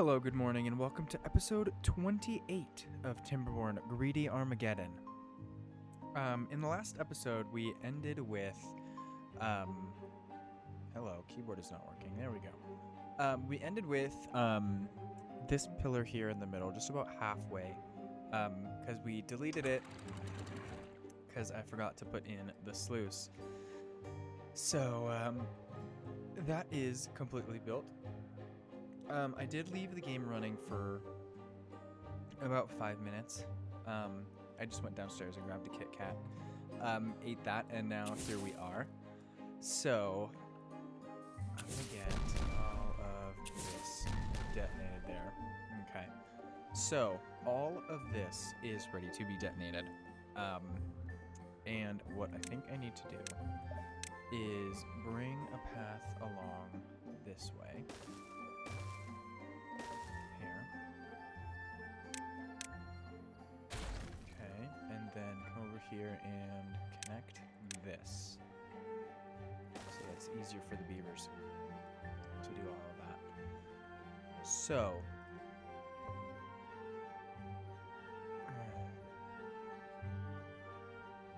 Hello, good morning, and welcome to episode 28 of Timberborn, Greedy Armageddon. In the last episode, we ended with, hello, keyboard is not working, there we go. We ended with, this pillar here in the middle, just about halfway, because we deleted it, because I forgot to put in the sluice. So, that is completely built. I did leave the game running for about 5 minutes. I just went downstairs and grabbed a Kit Kat, ate that, and now here we are. So, I'm gonna get all of this detonated there. Okay. So, all of this is ready to be detonated. And what I think I need to do is bring a path along this way. And then come over here and connect this. So that's easier for the beavers to do all of that. So,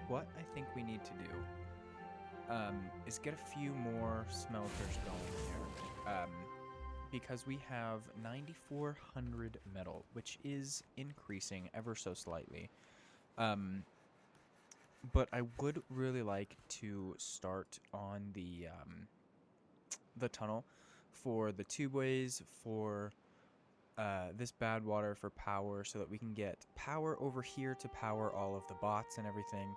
what I think we need to do is get a few more smelters going here. Because we have 9,400 metal, which is increasing ever so slightly. But I would really like to start on the tunnel for the tubeways, for this bad water for power, so that we can get power over here to power all of the bots and everything.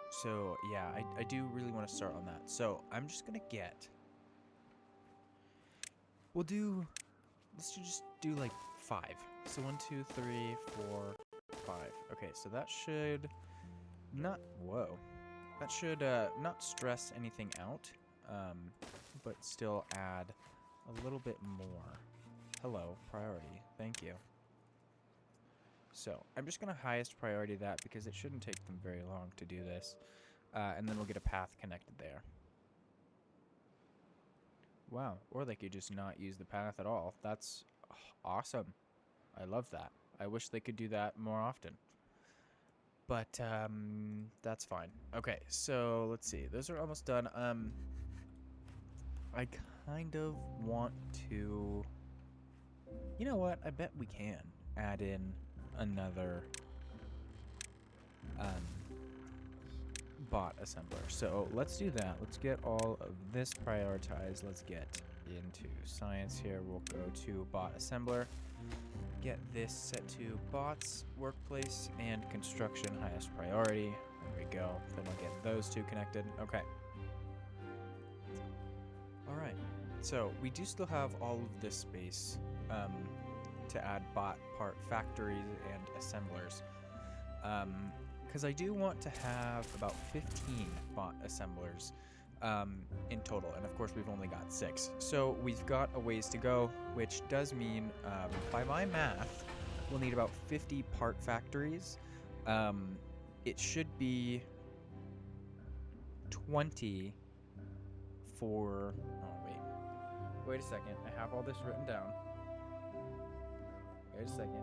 So yeah, I do really want to start on that. So I'm just gonna get. Let's just do like 5. So 1, 2, 3, 4, 5. Okay, so that should not, that should not stress anything out, but still add a little bit more. Hello, priority, thank you. So I'm just gonna highest priority that because it shouldn't take them very long to do this, and then we'll get a path connected there. Wow, or they could just not use the path at all. That's awesome. I love that. I wish they could do that more often. But, that's fine. Okay, so let's see. Those are almost done. I kind of want to... You know what? I bet we can add in another bot assembler. So let's do that. Let's get all of this prioritized. Let's get into science here. We'll go to bot assembler. Get this set to bots, workplace, and construction highest priority. There we go. Then we'll get those two connected. Okay. Alright. So we do still have all of this space to add bot part factories and assemblers. Because I do want to have about 15 bot assemblers in total, and of course we've only got 6. So we've got a ways to go, which does mean, by my math, we'll need about 50 part factories. It should be 20 for... Oh, wait a second. I have all this written down. Wait a second.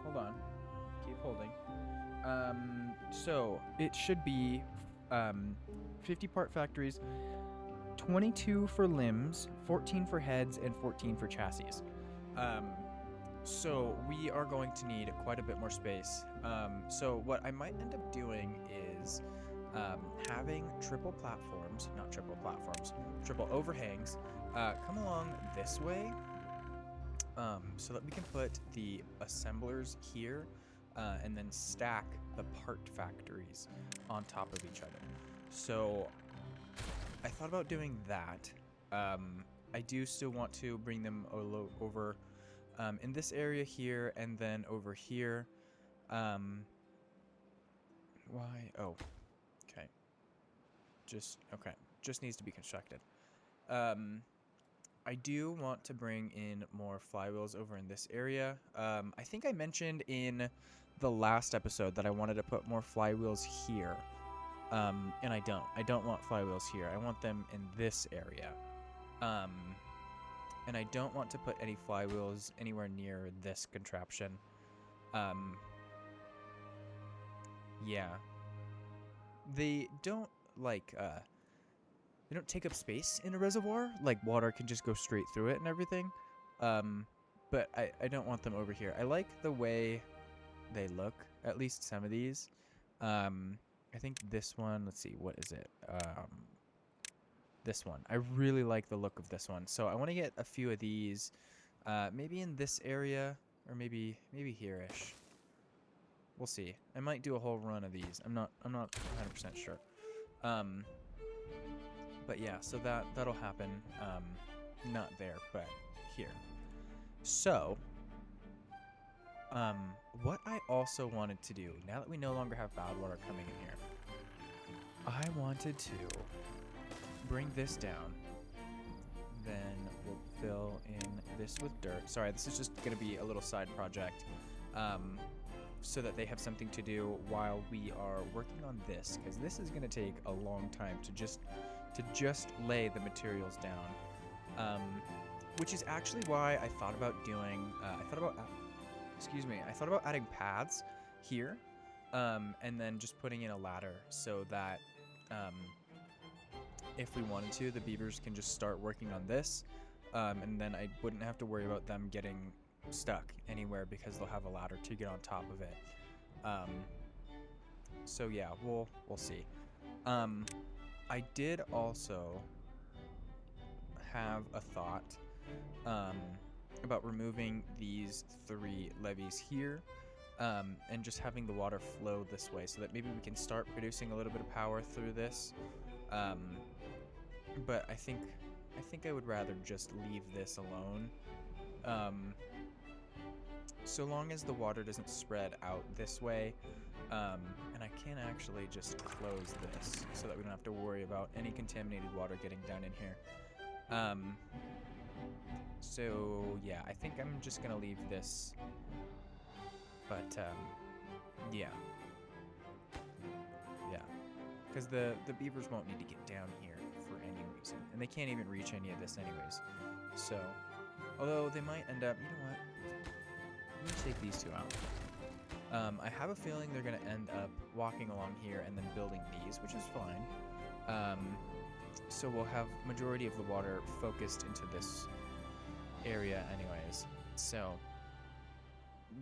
Hold on. Keep holding. So it should be 50 part factories, 22 for limbs, 14 for heads, and 14 for chassis. So we are going to need quite a bit more space. So what I might end up doing is having triple overhangs come along this way, so that we can put the assemblers here. And then stack the part factories on top of each other. So I thought about doing that. I do still want to bring them over in this area here and then over here. Why? Oh, okay. Okay. Just needs to be constructed. I do want to bring in more flywheels over in this area. I think I mentioned in the last episode that I wanted to put more flywheels here. And I don't want flywheels here. I want them in this area. and I don't want to put any flywheels anywhere near this contraption. Yeah. They don't, like, they don't take up space in a reservoir. Like, water can just go straight through it and everything. But I don't want them over here. I like the way they look, at least some of these. I think this one, let's see, what is it? This one. I really like the look of this one. So I want to get a few of these, maybe in this area, or maybe here-ish. We'll see. I might do a whole run of these. I'm not 100% sure. But yeah, so that'll happen. Not there, but here. So, what I also wanted to do, now that we no longer have bad water coming in here, I wanted to bring this down. Then we'll fill in this with dirt. Sorry, this is just going to be a little side project, so that they have something to do while we are working on this, because this is going to take a long time to just lay the materials down. Which is actually why I thought about doing. I thought about adding paths here, and then just putting in a ladder so that if we wanted to, the beavers can just start working on this, and then I wouldn't have to worry about them getting stuck anywhere because they'll have a ladder to get on top of it. So yeah, we'll see. I did also have a thought about removing these 3 levees here, and just having the water flow this way so that maybe we can start producing a little bit of power through this. But I think I would rather just leave this alone. So long as the water doesn't spread out this way, and I can actually just close this so that we don't have to worry about any contaminated water getting down in here. So yeah, I think I'm just gonna leave this, but yeah, because the beavers won't need to get down here for any reason, and they can't even reach any of this anyways. So, although they might end up, you know what? I'm gonna take these 2 out. I have a feeling they're gonna end up walking along here and then building these, which is fine. So we'll have majority of the water focused into this area anyways. So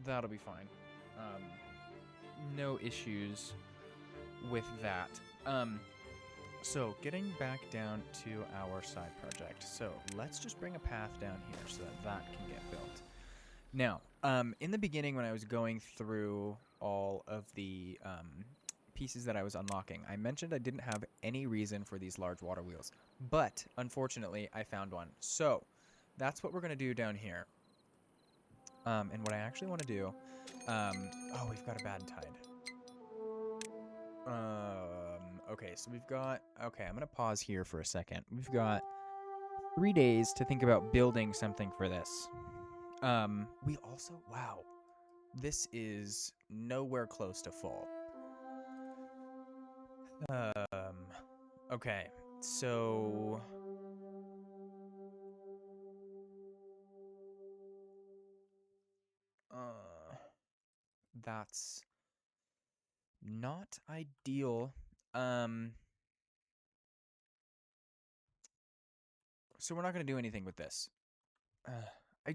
that'll be fine. No issues with that. So getting back down to our side project. So let's just bring a path down here so that can get built. Now, in the beginning when I was going through all of the pieces that I was unlocking, I mentioned I didn't have any reason for these large water wheels, but unfortunately I found one. So that's what we're going to do down here. And what I actually want to do, oh, we've got a bad tide. Okay, so we've got, okay, I'm going to pause here for a second. We've got 3 days to think about building something for this. We also, wow, this is nowhere close to full. Okay, so that's not ideal. So we're not going to do anything with this. I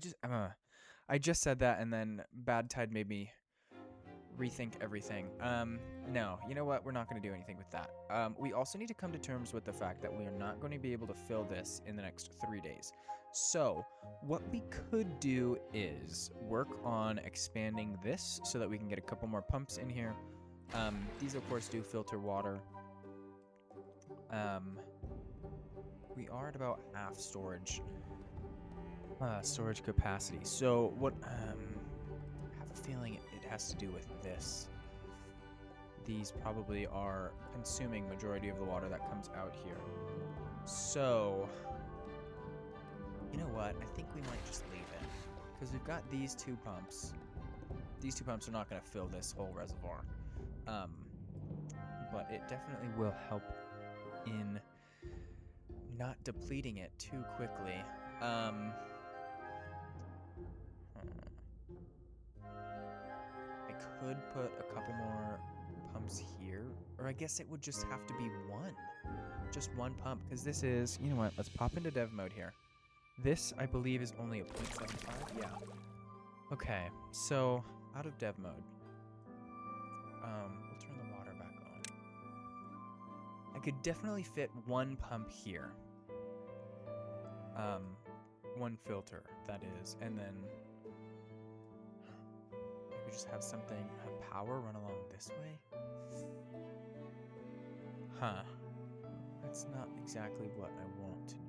just said that, and then bad tide made me rethink everything. No, you know what? We're not going to do anything with that. We also need to come to terms with the fact that we are not going to be able to fill this in the next 3 days. So what we could do is work on expanding this so that we can get a couple more pumps in here. These, of course, do filter water. We are at about half storage capacity. So what? I have a feeling it has to do with this. These probably are consuming majority of the water that comes out here. So, you know what? I think we might just leave it, because we've got these 2 pumps. These 2 pumps are not going to fill this whole reservoir, but it definitely will help in not depleting it too quickly. could put a couple more pumps here, or I guess it would just have to be one. Just one pump, because this is, you know what, let's pop into dev mode here. This, I believe, is only a 0.75, yeah. Okay, so out of dev mode. We'll turn the water back on. I could definitely fit one pump here. One filter, that is, and then we just have something, have power run along this way? Huh. That's not exactly what I want to do.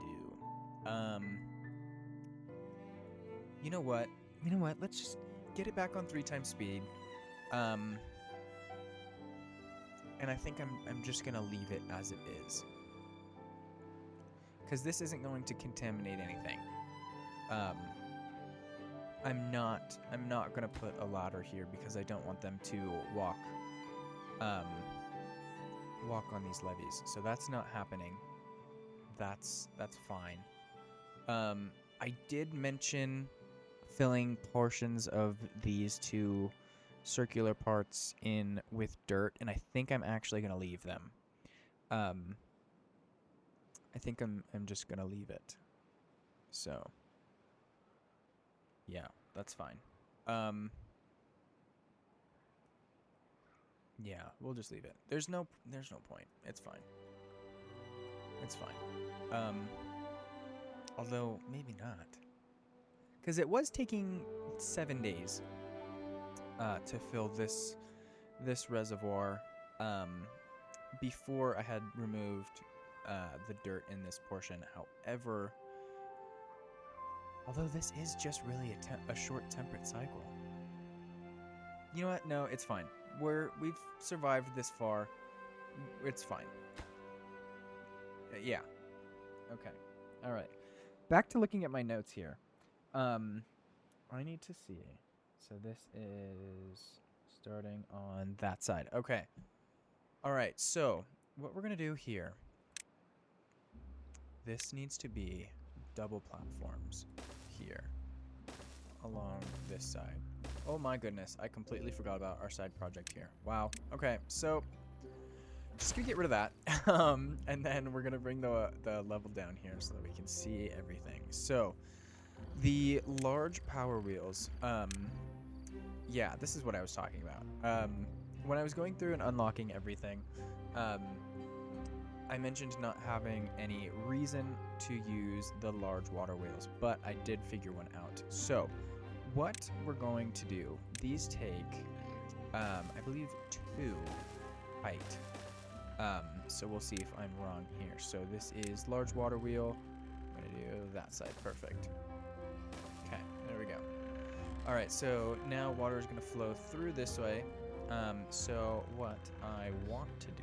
You know what? You know what? Let's just get it back on 3 times speed. And I think I'm just gonna leave it as it is. Because this isn't going to contaminate anything. I'm not gonna put a ladder here because I don't want them to walk on these levees. So that's not happening. That's fine. I did mention filling portions of these 2 circular parts in with dirt, and I think I'm actually gonna leave them. I think I'm just gonna leave it. So yeah, that's fine. Yeah, we'll just leave it. There's no point. It's fine. It's fine. Although maybe not. Cuz it was taking 7 days to fill this reservoir before I had removed the dirt in this portion. However, although this is just really a short temperate cycle. You know what? No, it's fine. We've survived this far. It's fine. Yeah. Okay. All right. Back to looking at my notes here. I need to see. So this is starting on that side. Okay. All right. So what we're going to do here, this needs to be double platforms here along this side. Oh my goodness, I completely forgot about our side project here. Wow. Okay, so just gonna get rid of that. And then we're gonna bring the level down here so that we can see everything. So the large power wheels, yeah, this is what I was talking about. When I was going through and unlocking everything, I mentioned not having any reason to use the large water wheels, but I did figure one out. So what we're going to do, these take, I believe 2 height. So we'll see if I'm wrong here. So this is large water wheel. I'm gonna do that side, perfect. Okay, there we go. All right, so now water is gonna flow through this way. So what I want to do,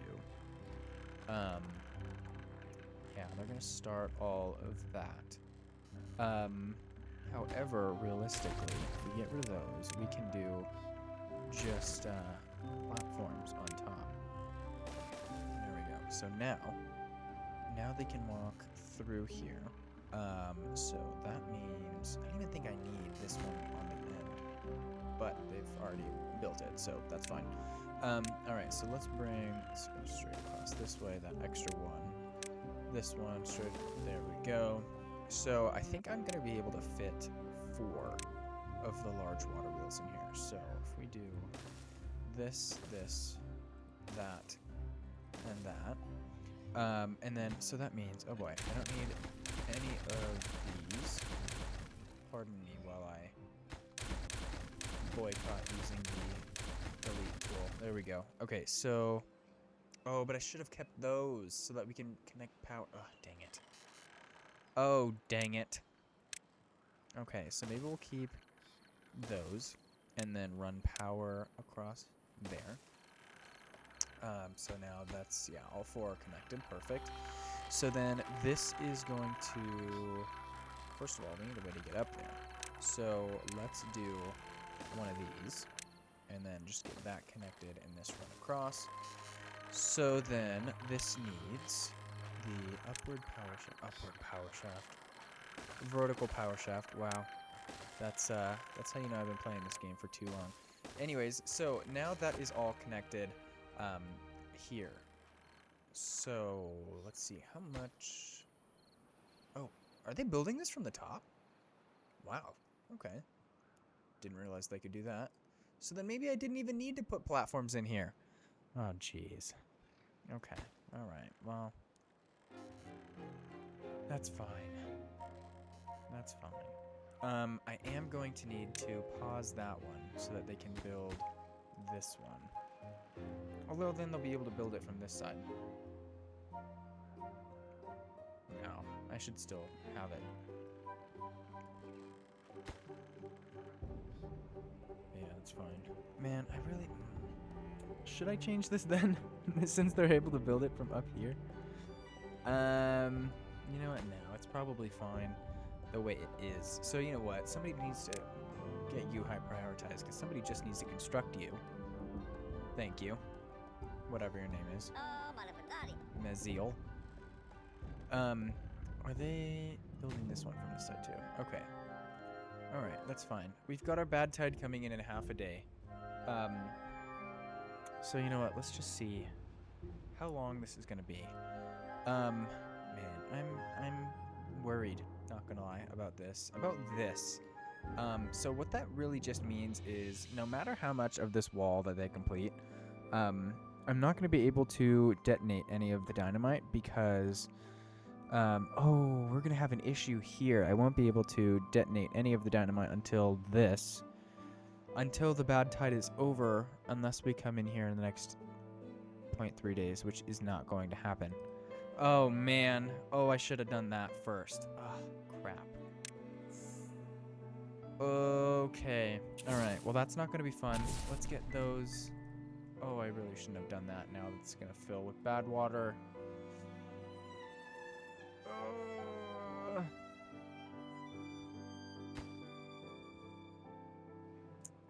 yeah, they're gonna start all of that. However, realistically, if we get rid of those, we can do just platforms on top. There we go. So now they can walk through here. So that means I don't even think I need this one on the end, but they've already built it, so that's fine. All right, so let's go straight across this way. That extra one, this one straight. There we go. So I think I'm going to be able to fit 4 of the large water wheels in here. So if we do this, that, and that, and then, so that means, oh boy, I don't need any of these. Pardon me while I boycott using the delete tool. There we go. Okay, so, oh, but I should have kept those so that we can connect power. Oh, dang it. Oh, dang it. Okay, so maybe we'll keep those and then run power across there. So now that's, yeah, all 4 are connected. Perfect. So then this is going to, first of all, we need a way to get up there. So let's do one of these and then just get that connected and this run across. So then this needs the upward power shaft, vertical power shaft. Wow, that's how you know I've been playing this game for too long. Anyways, so now that is all connected here. So let's see how much. Oh, are they building this from the top? Wow. Okay. Didn't realize they could do that. So then maybe I didn't even need to put platforms in here. Oh, jeez. Okay. All right. Well, that's fine. That's fine. I am going to need to pause that one so that they can build this one. Although then they'll be able to build it from this side. No, I should still have it. Yeah, that's fine. Man, I really... Should I change this then? Since they're able to build it from up here? You know what? No, it's probably fine the way it is. So you know what? Somebody needs to get you high prioritized because somebody just needs to construct you. Thank you. Whatever your name is. Maziel. Are they building this one from this side too? Okay. Alright, that's fine. We've got our bad tide coming in half a day. So you know what? Let's just see how long this is gonna be. Man, I'm worried, not gonna lie, about this. So what that really just means is no matter how much of this wall that they complete, I'm not gonna be able to detonate any of the dynamite because oh, we're gonna have an issue here. I won't be able to detonate any of the dynamite until the bad tide is over, unless we come in here in the next 0.3 days, which is not going to happen. Oh, man. Oh, I should have done that first. Oh, crap. Okay. All right. Well, that's not going to be fun. Let's get those. Oh, I really shouldn't have done that. Now it's going to fill with bad water.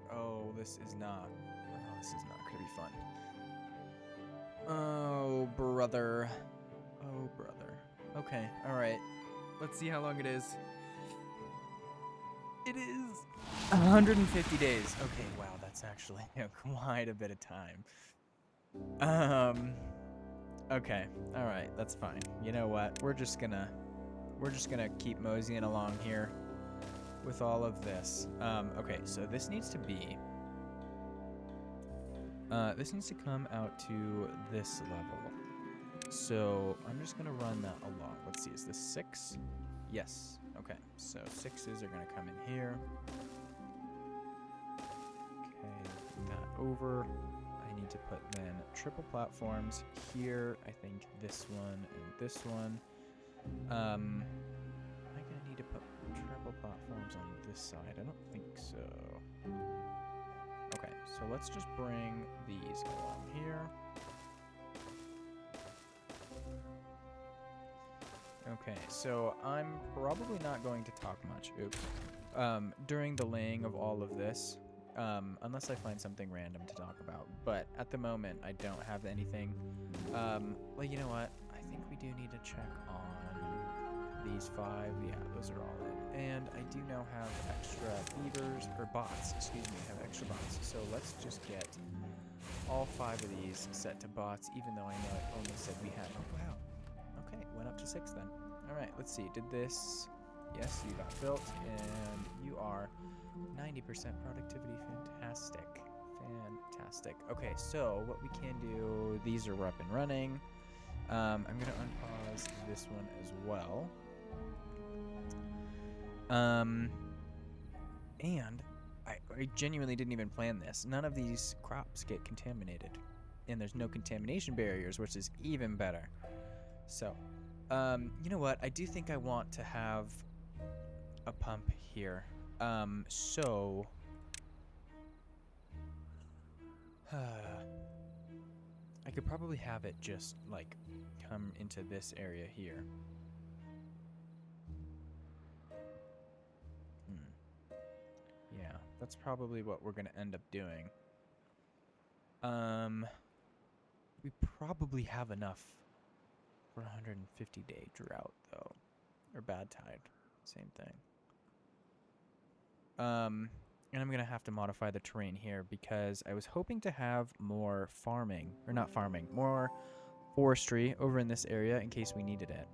Oh, this is not going to be fun. Oh, brother. Oh, brother. Okay, all right. Let's see how long it is. It is 150 days. Okay, wow, that's actually quite a bit of time. Okay, all right, that's fine. You know what? We're just gonna keep moseying along here with all of this. Okay, so this needs to be. This needs to come out to this level. So I'm just going to run that along. Let's see, is this 6? Yes. Okay, so 6s are going to come in here. Okay, that over. I need to put then triple platforms here. I think this one and this one. Am I going to need to put triple platforms on this side? I don't think so. Okay, so let's just bring these along here. Okay, so I'm probably not going to talk much, during the laying of all of this, unless I find something random to talk about. But at the moment, I don't have anything. Well, you know what? I think we do need to check on these 5. Yeah, those are all in. And I do now have extra beavers, or bots, excuse me, I have extra bots. So let's just get all 5 of these set to bots, even though I know it only said we had, oh wow. Okay, went up to 6 then. All right, let's see. Did this? Yes, you got built, and you are 90% productivity. Fantastic. Fantastic. Okay, so what we can do, these are up and running. I'm going to unpause this one as well. And I genuinely didn't even plan this. None of these crops get contaminated, and there's no contamination barriers, which is even better. So, you know what? I do think I want to have a pump here. So I could probably have it just like come into this area here. Yeah, that's probably what we're gonna end up doing. We probably have enough for a 150-day drought, though. Or bad tide. Same thing. And I'm going to have to modify the terrain here because I was hoping to have more farming, or not farming, more forestry over in this area in case we needed it.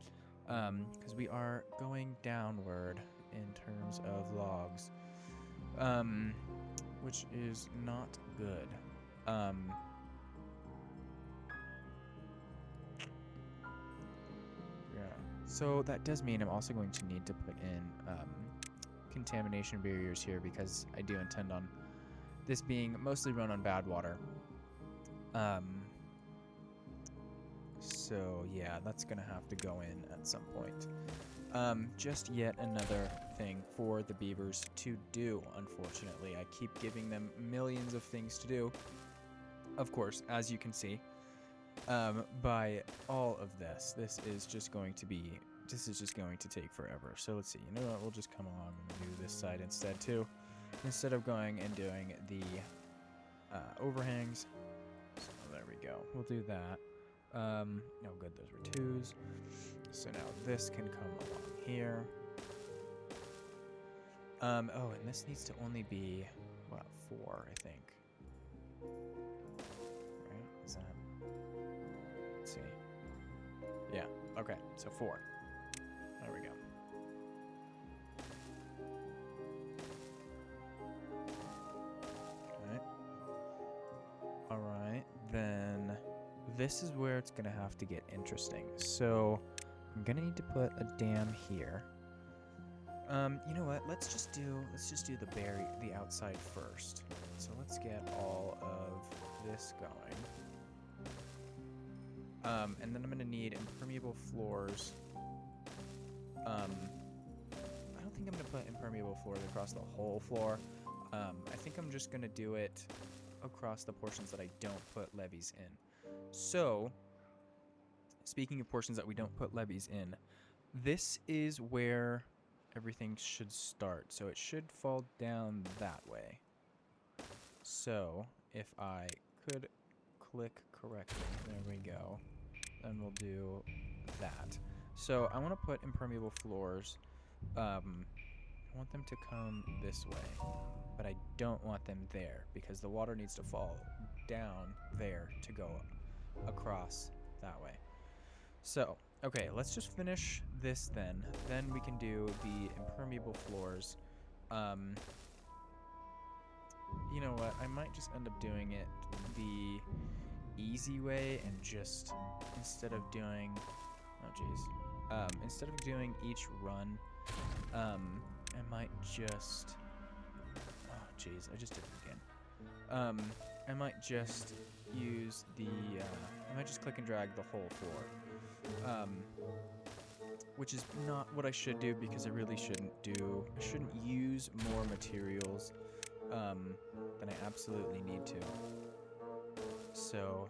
Because we are going downward in terms of logs, which is not good. Yeah. So that does mean I'm also going to need to put in contamination barriers here because I do intend on this being mostly run on bad water. So yeah, that's gonna have to go in at some point. Just yet another thing for the beavers to do, unfortunately. I keep giving them millions of things to do. Of course, as you can see, by all of this, this is just going to take forever. So let's see, you know what, we'll just come along and do this side instead too. Instead of going and doing the overhangs. So there we go, we'll do that. Oh good, those were 2s. So now this can come along here. Oh, and this needs to only be, what, 4, I think. Right, is that, let's see. Yeah, okay, so 4. There we go. Okay. Alright, then this is where it's gonna have to get interesting. So I'm gonna need to put a dam here. You know what? Let's just do the outside first. So let's get all of this going. And then I'm gonna need impermeable floors. I don't think I'm gonna put impermeable floors across the whole floor. I think I'm just gonna do it across the portions that I don't put levees in. So, speaking of portions that we don't put levees in, this is where everything should start. So it should fall down that way. So, if I could click correctly, there we go. Then we'll do that. So I want to put impermeable floors. I want them to come this way, but I don't want them there because the water needs to fall down there to go across that way. So, okay, let's just finish this then. Then we can do the impermeable floors. You know what? I might just end up doing it the easy way and just, instead of doing, instead of doing each run, I might just, I just did it again. I might just use the, I might just click and drag the whole floor, which is not what I should do because I really shouldn't do, I shouldn't use more materials than I absolutely need to. So,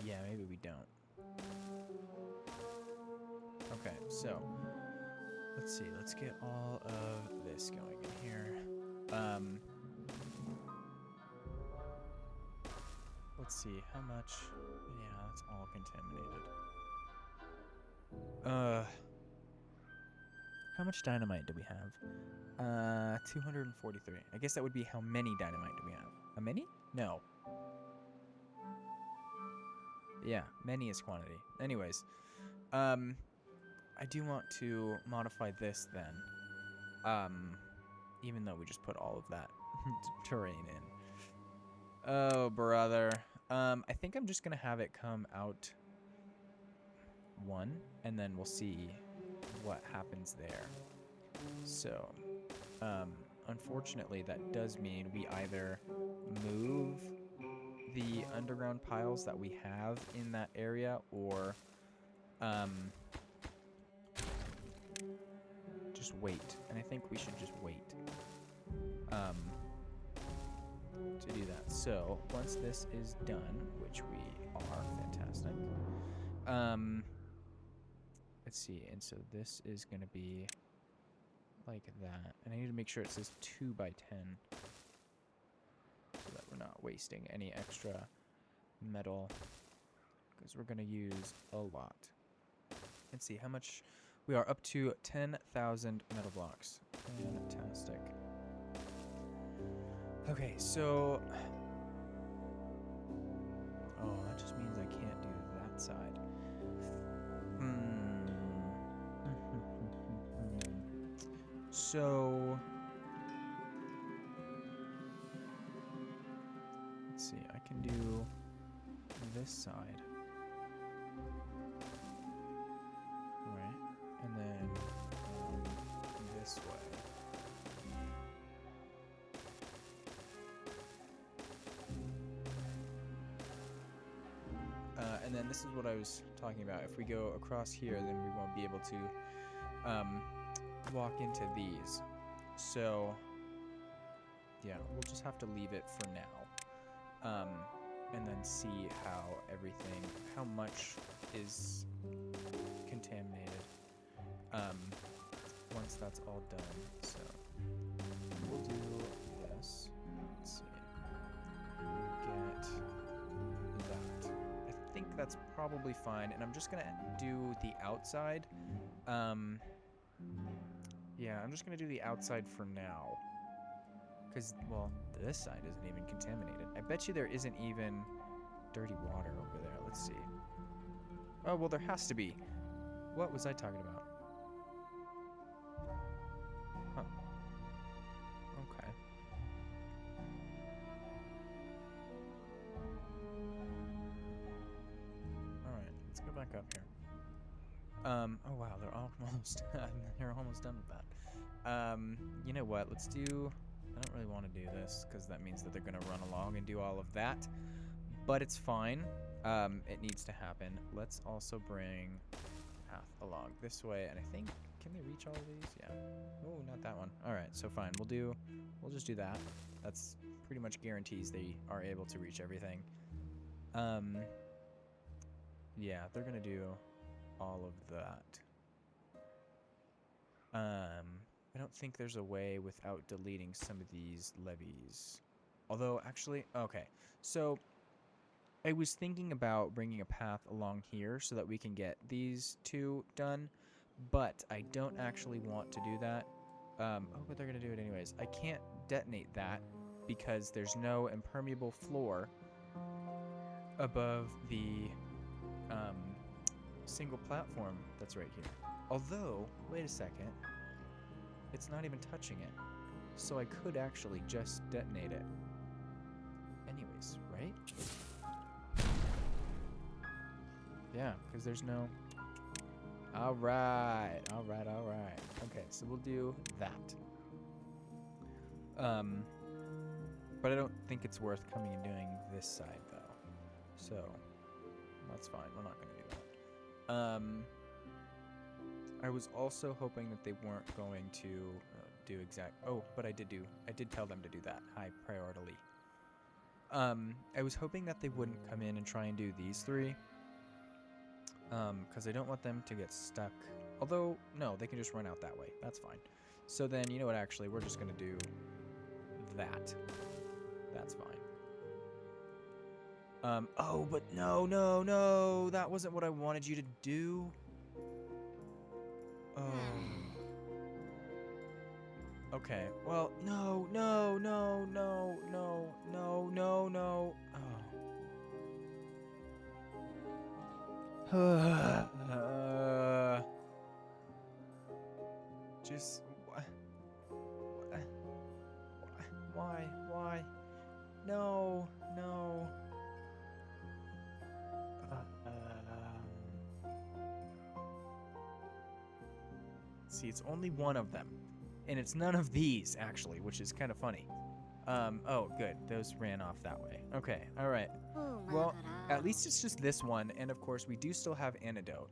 yeah, maybe we don't. Okay, so, let's see, let's get all of this going in here. Let's see, how much, yeah, that's all contaminated. How much dynamite do we have? 243. I guess that would be how many dynamite do we have? How many? No. Yeah, many is quantity. Anyways, I do want to modify this then. Even though we just put all of that terrain in. Oh, brother. I think I'm just gonna have it come out 1, and then we'll see what happens there. So, unfortunately, that does mean we either move the underground piles that we have in that area, or just wait. And I think we should just wait to do that. So once this is done, which we are, fantastic. Let's see, and so this is gonna be like that, and I need to make sure it says 2 by 10 so that we're not wasting any extra metal, because we're gonna use a lot. Let's see how much we are up to. 10,000 metal blocks. Fantastic. Okay, so... Oh, that just means I can't do that side. So... Let's see, I can do this side. Right, and then this way. And then this is what I was talking about. If we go across here, then we won't be able to walk into these. So, yeah, we'll just have to leave it for now. And then see how much is contaminated once that's all done. So, we'll do this. Let's see. Get that. I think that's probably fine, and I'm just gonna do the outside. Yeah, I'm just gonna do the outside for now. Because, well, this side isn't even contaminated. I bet you there isn't even dirty water over there. Let's see. Oh, well, there has to be. What was I talking about? Huh. Okay. Alright, let's go back up here. Oh wow, they're almost they're almost done with that. You know what? Let's do. I don't really want to do this because that means that they're gonna run along and do all of that, but it's fine. It needs to happen. Let's also bring path along this way, and I think can they reach all of these? Yeah. Oh, not that one. All right, so fine. We'll just do that. That's pretty much guarantees they are able to reach everything. Yeah, they're gonna do all of that. I don't think there's a way without deleting some of these levees. Although, actually, okay. So, I was thinking about bringing a path along here so that we can get these two done, but I don't actually want to do that. Oh, but they're gonna do it anyways. I can't detonate that because there's no impermeable floor above the, single platform that's right here. Although, wait a second, it's not even touching it. So I could actually just detonate it. Anyways, right? Yeah, because there's no... Alright, alright, alright. Okay, so we'll do that. But I don't think it's worth coming and doing this side, though. So, that's fine. We're not going to do that. I was also hoping that they weren't going to do exact... Oh, but I did tell them to do that. High priority. I was hoping that they wouldn't come in and try and do these three. Because I don't want them to get stuck. Although, no, they can just run out that way. That's fine. So then, you know what, actually, we're just going to do that. That's fine. Oh, but no, no, no. That wasn't what I wanted you to do. Oh. Okay, well, no, no, no, no, no, no, no, no. Oh. Just... Why? No, no. See, it's only one of them. And it's none of these, actually, which is kind of funny. Oh, good. Those ran off that way. Okay, alright. Well, at least it's just this one, and of course, we do still have antidote.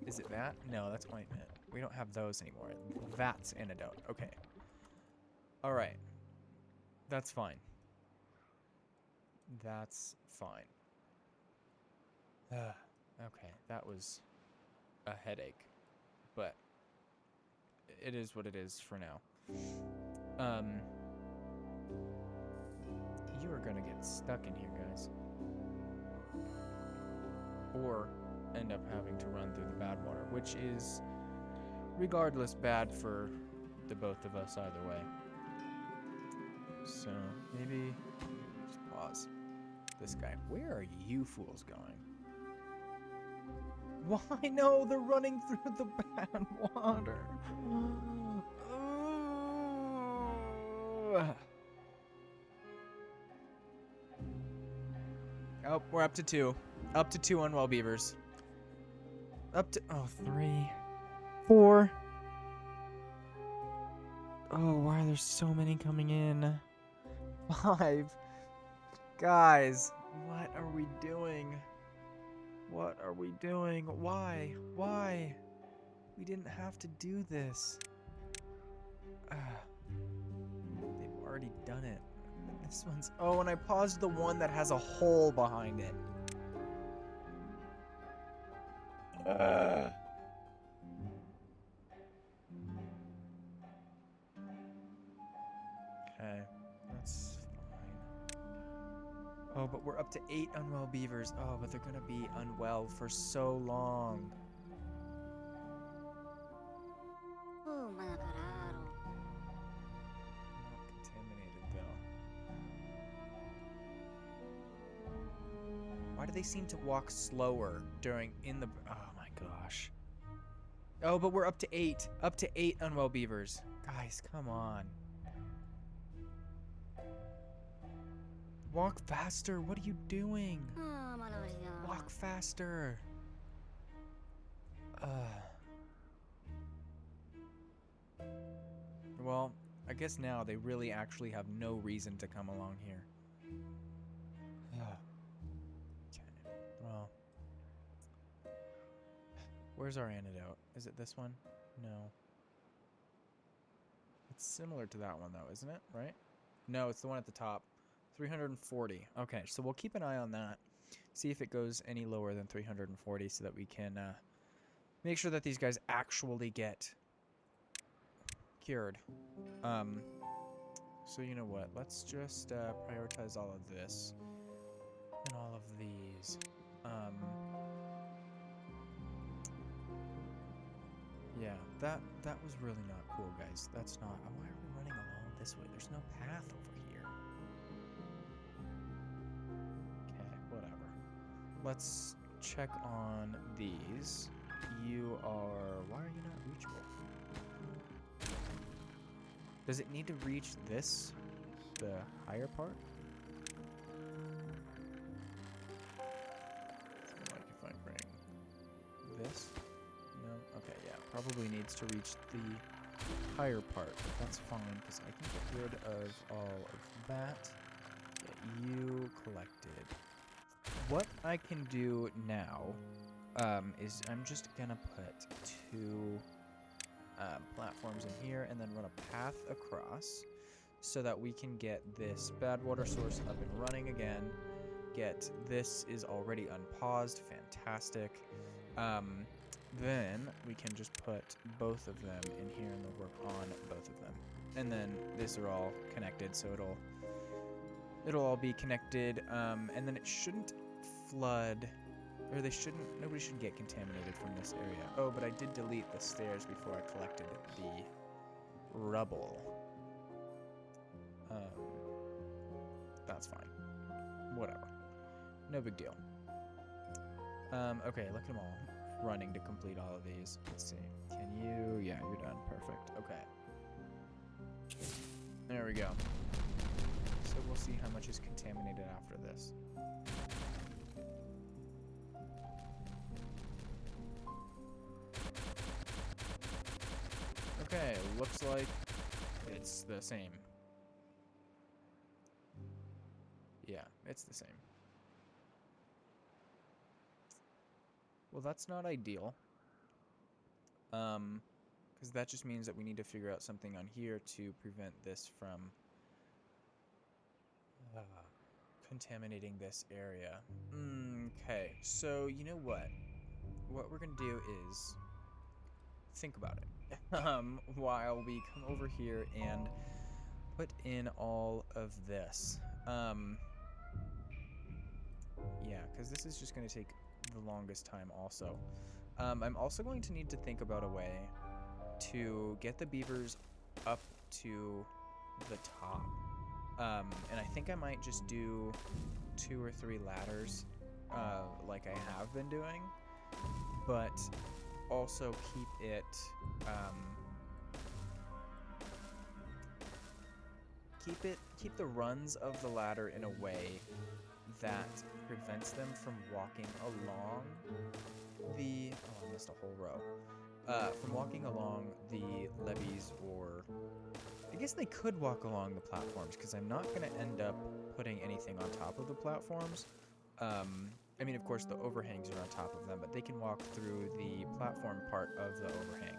Is it that? No, that's ointment. We don't have those anymore. That's antidote. Okay. Alright. That's fine. That's fine. Okay, that was a headache. But it is what it is for now. You are gonna get stuck in here, guys. Or end up having to run through the bad water, which is, regardless, bad for the both of us either way. So maybe just pause. This guy. Where are you fools going? Why? No, they're running through the bad water. Oh, we're up to 2. Up to 2 unwell beavers. Up to 3, 4. Oh, why are there so many coming in? 5. Guys, what are we doing? What are we doing? Why? Why? We didn't have to do this. They've already done it. This one's... Oh, and I paused the one that has a hole behind it. Okay, that's fine. Oh, but we're up to 8 unwell beavers. Oh, but they're gonna be unwell for so long. Not contaminated though. Why do they seem to walk slower in the... Oh my gosh. Oh, but we're up to 8. Up to 8 unwell beavers. Guys, come on. Walk faster. What are you doing? Walk faster. Well, I guess now they really actually have no reason to come along here. Okay. Well. Where's our antidote? Is it this one? No. It's similar to that one though, isn't it? Right? No, it's the one at the top. 340. Okay, so we'll keep an eye on that. See if it goes any lower than 340 so that we can make sure that these guys actually get cured. So you know what? Let's just prioritize all of this and all of these. Yeah, that was really not cool, guys. That's not... Why are we running along this way? There's no path over here. Okay, whatever. Let's check on these. You are... Why are you not reachable? Does it need to reach this? The higher part? Like if I bring this? No? Okay, yeah. Probably needs to reach the higher part, but that's fine because I can get rid of all of that. Get you collected. What I can do now is I'm just gonna put 2 platforms in here and then run a path across so that we can get this bad water source up and running again. Get this is already unpaused. Fantastic. Then we can just put both of them in here and they'll work on both of them. And then these are all connected, so it'll all be connected. And then it shouldn't flood, or nobody should get contaminated from this area. Oh, but I did delete the stairs before I collected the rubble. That's fine. Whatever. No big deal. Okay, look at them all running to complete all of these. Let's see. Can you... Yeah, you're done. Perfect. Okay. There we go. So we'll see how much is contaminated after this. Okay, looks like it's the same. Yeah, it's the same. Well, that's not ideal. Because that just means that we need to figure out something on here to prevent this from contaminating this area. Okay, so you know what? What we're gonna do is think about it while we come over here and put in all of this. Yeah, because this is just going to take the longest time also. I'm also going to need to think about a way to get the beavers up to the top. And I think I might just do 2 or 3 ladders, like I have been doing, but also keep the runs of the ladder in a way that prevents them from walking along the, oh, I missed a whole row, from walking along the levees, or I guess they could walk along the platforms, because I'm not going to end up putting anything on top of the platforms. I mean, of course, the overhangs are on top of them, but they can walk through the platform part of the overhang.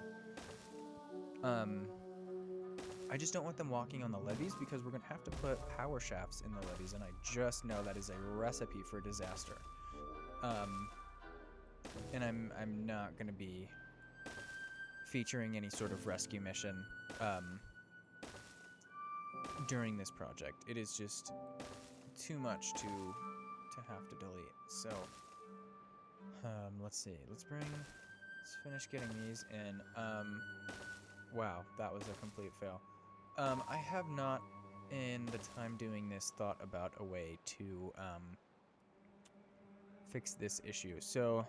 I just don't want them walking on the levees, because we're going to have to put power shafts in the levees, and I just know that is a recipe for disaster. And I'm not going to be featuring any sort of rescue mission during this project. It is just too much to have to delete. So let's see. Let's finish getting these in. Wow, that was a complete fail. I have not, in the time doing this, thought about a way to fix this issue. So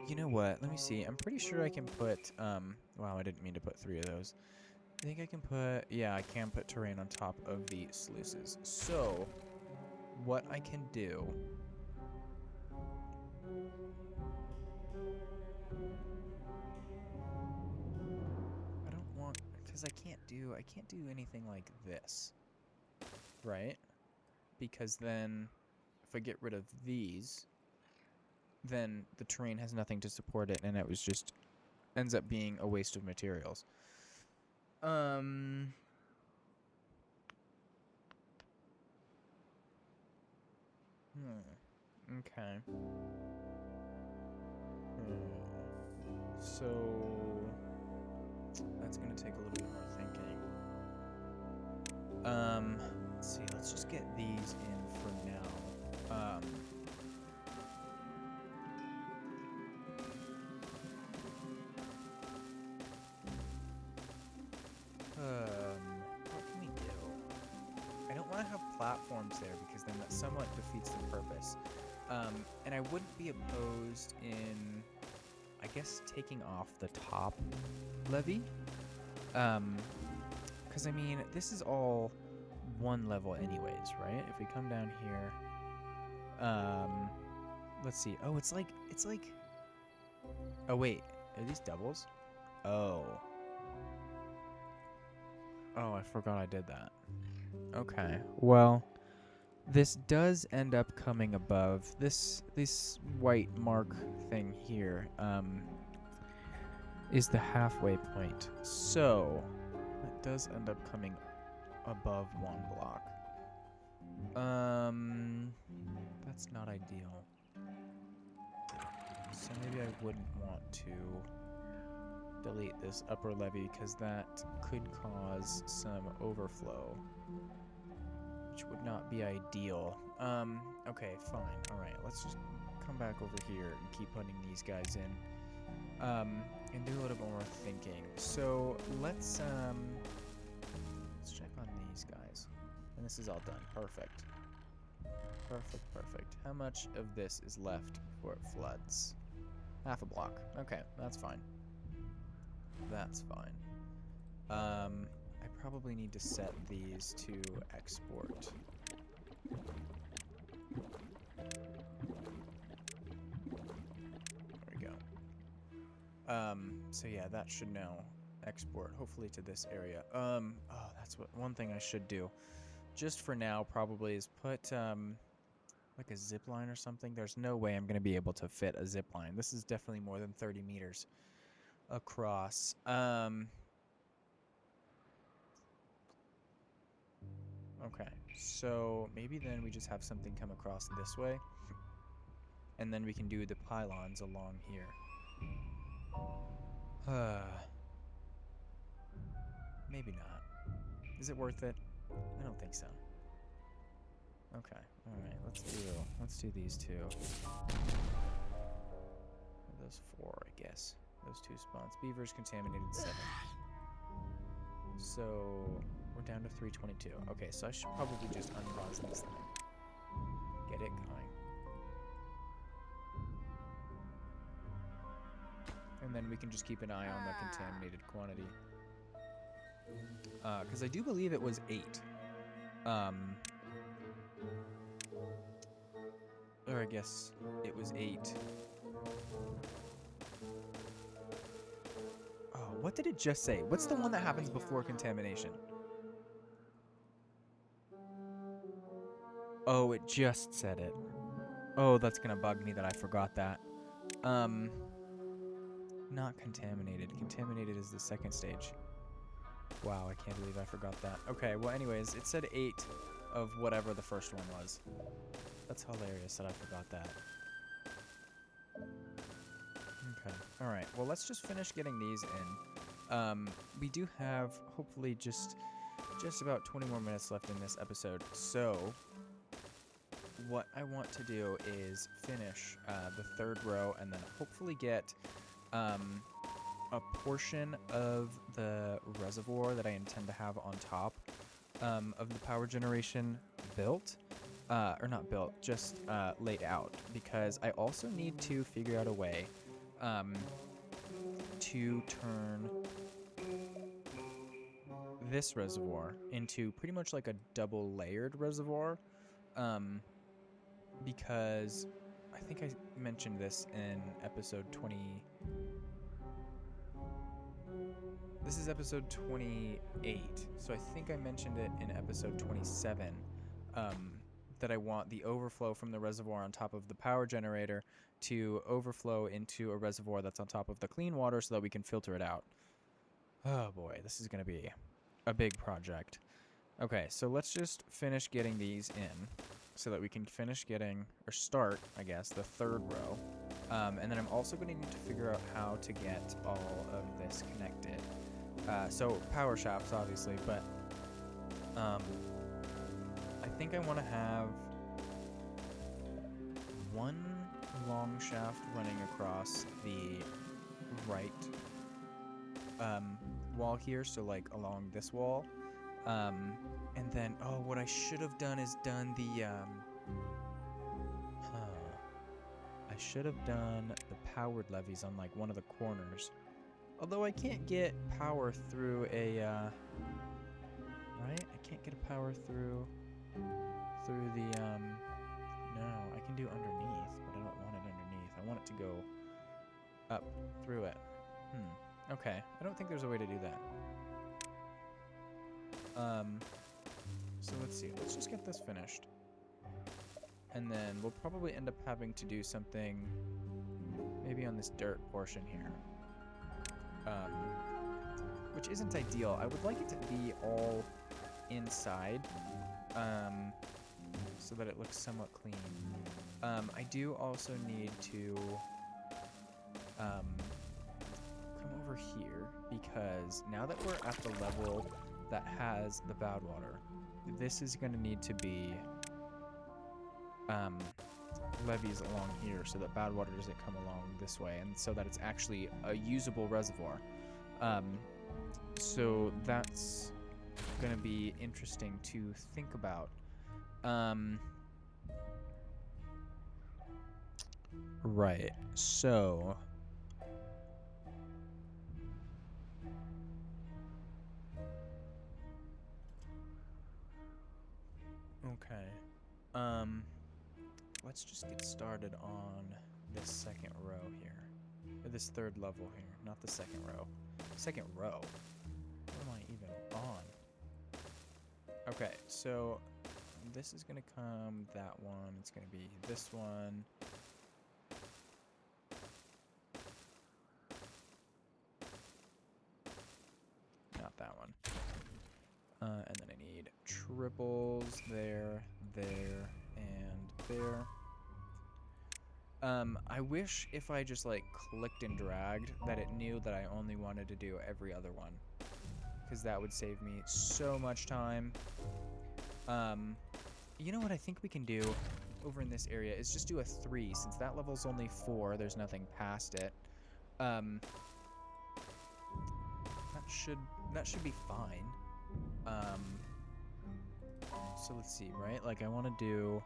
you know what? Let me see. I'm pretty sure I can put wow, I didn't mean to put 3 of those. I think I can put, yeah, I can put terrain on top of the sluices. So what I can do, I don't want, because I can't do anything like this, right? Because then if I get rid of these, then the terrain has nothing to support it, and it was just ends up being a waste of materials. Okay. So that's gonna take a little bit more thinking. Let's see, let's just get these in for now. What can we do? I don't want to have platforms there, because then that somewhat defeats the purpose. And I wouldn't be opposed in, I guess, taking off the top levee. Because I mean, this is all one level anyways, right? If we come down here, let's see. Oh, it's like, oh wait, are these doubles? Oh, I forgot I did that. Okay, well, this does end up coming above this white mark thing here. Is the halfway point, so it does end up coming above 1 block. That's not ideal. So maybe I wouldn't want to delete this upper levee, because that could cause some overflow, which would not be ideal. Okay, fine. Alright, let's just come back over here and keep putting these guys in. And do a little bit more thinking. So let's check on these guys. And this is all done. Perfect. Perfect. How much of this is left before it floods? Half a block. Okay, that's fine. That's fine. I probably need to set these to export. There we go. So yeah, that should now export, hopefully to this area. Oh, that's one thing I should do. Just for now, probably, is put, like a zip line or something. There's no way I'm going to be able to fit a zip line. This is definitely more than 30 meters across. Okay, so maybe then we just have something come across this way, and then we can do the pylons along here. Maybe not. Is it worth it? I don't think so. Okay, alright, let's do these two. those 4, I guess. Those 2 spawns. Beaver's contaminated 7. So we're down to 322. Okay, so I should probably just unpause this thing. Get it going. And then we can just keep an eye on the contaminated quantity. Because I do believe it was 8. Or I guess it was 8. Oh, what did it just say? What's the one that happens before contamination? Oh, it just said it. Oh, that's gonna bug me that I forgot that. Not contaminated. Contaminated is the second stage. Wow, I can't believe I forgot that. Okay, well anyways, it said 8 of whatever the first one was. That's hilarious that I forgot that. Okay, alright, well let's just finish getting these in. We do have, hopefully, just about 20 more minutes left in this episode, so what I want to do is finish the 3rd row and then hopefully get a portion of the reservoir that I intend to have on top of the power generation built. Or not built, just laid out. Because I also need to figure out a way to turn this reservoir into pretty much like a double layered reservoir. Because I think I mentioned this in episode 20. This is episode 28, so I think I mentioned it in episode 27, that I want the overflow from the reservoir on top of the power generator to overflow into a reservoir that's on top of the clean water so that we can filter it out. Oh boy, this is going to be a big project. Okay, so let's just finish getting these in so that we can finish getting, or start, I guess, the 3rd row. And then I'm also going to need to figure out how to get all of this connected. So power shafts, obviously, but I think I want to have one long shaft running across the right wall here, so like along this wall. And then, oh, what I should have done is done the, I should have done the powered levees on like one of the corners. Although I can't get power through a, right? I can't get a power through the, no, I can do underneath, but I don't want it underneath. I want it to go up through it. Okay. I don't think there's a way to do that. So let's see. Let's just get this finished. And then we'll probably end up having to do something maybe on this dirt portion here. Which isn't ideal. I would like it to be all inside, so that it looks somewhat clean. I do also need to come over here, because now that we're at the level that has the bad water, this is going to need to be levees along here so that bad water doesn't come along this way, and so that it's actually a usable reservoir. So that's going to be interesting to think about. Right, so okay. Let's just get started on this 2nd row here. Or this 3rd level here, not the 2nd row. 2nd row? What am I even on? Okay, so this is gonna come that one. It's gonna be this one. Not that one. And then I need triples there, there, and there. I wish if I just like clicked and dragged that it knew that I only wanted to do every other one, because that would save me so much time. You know what I think we can do over in this area is just do a 3, since that level's only 4, there's nothing past it. Um, that should be fine. So let's see, right? Like I want to do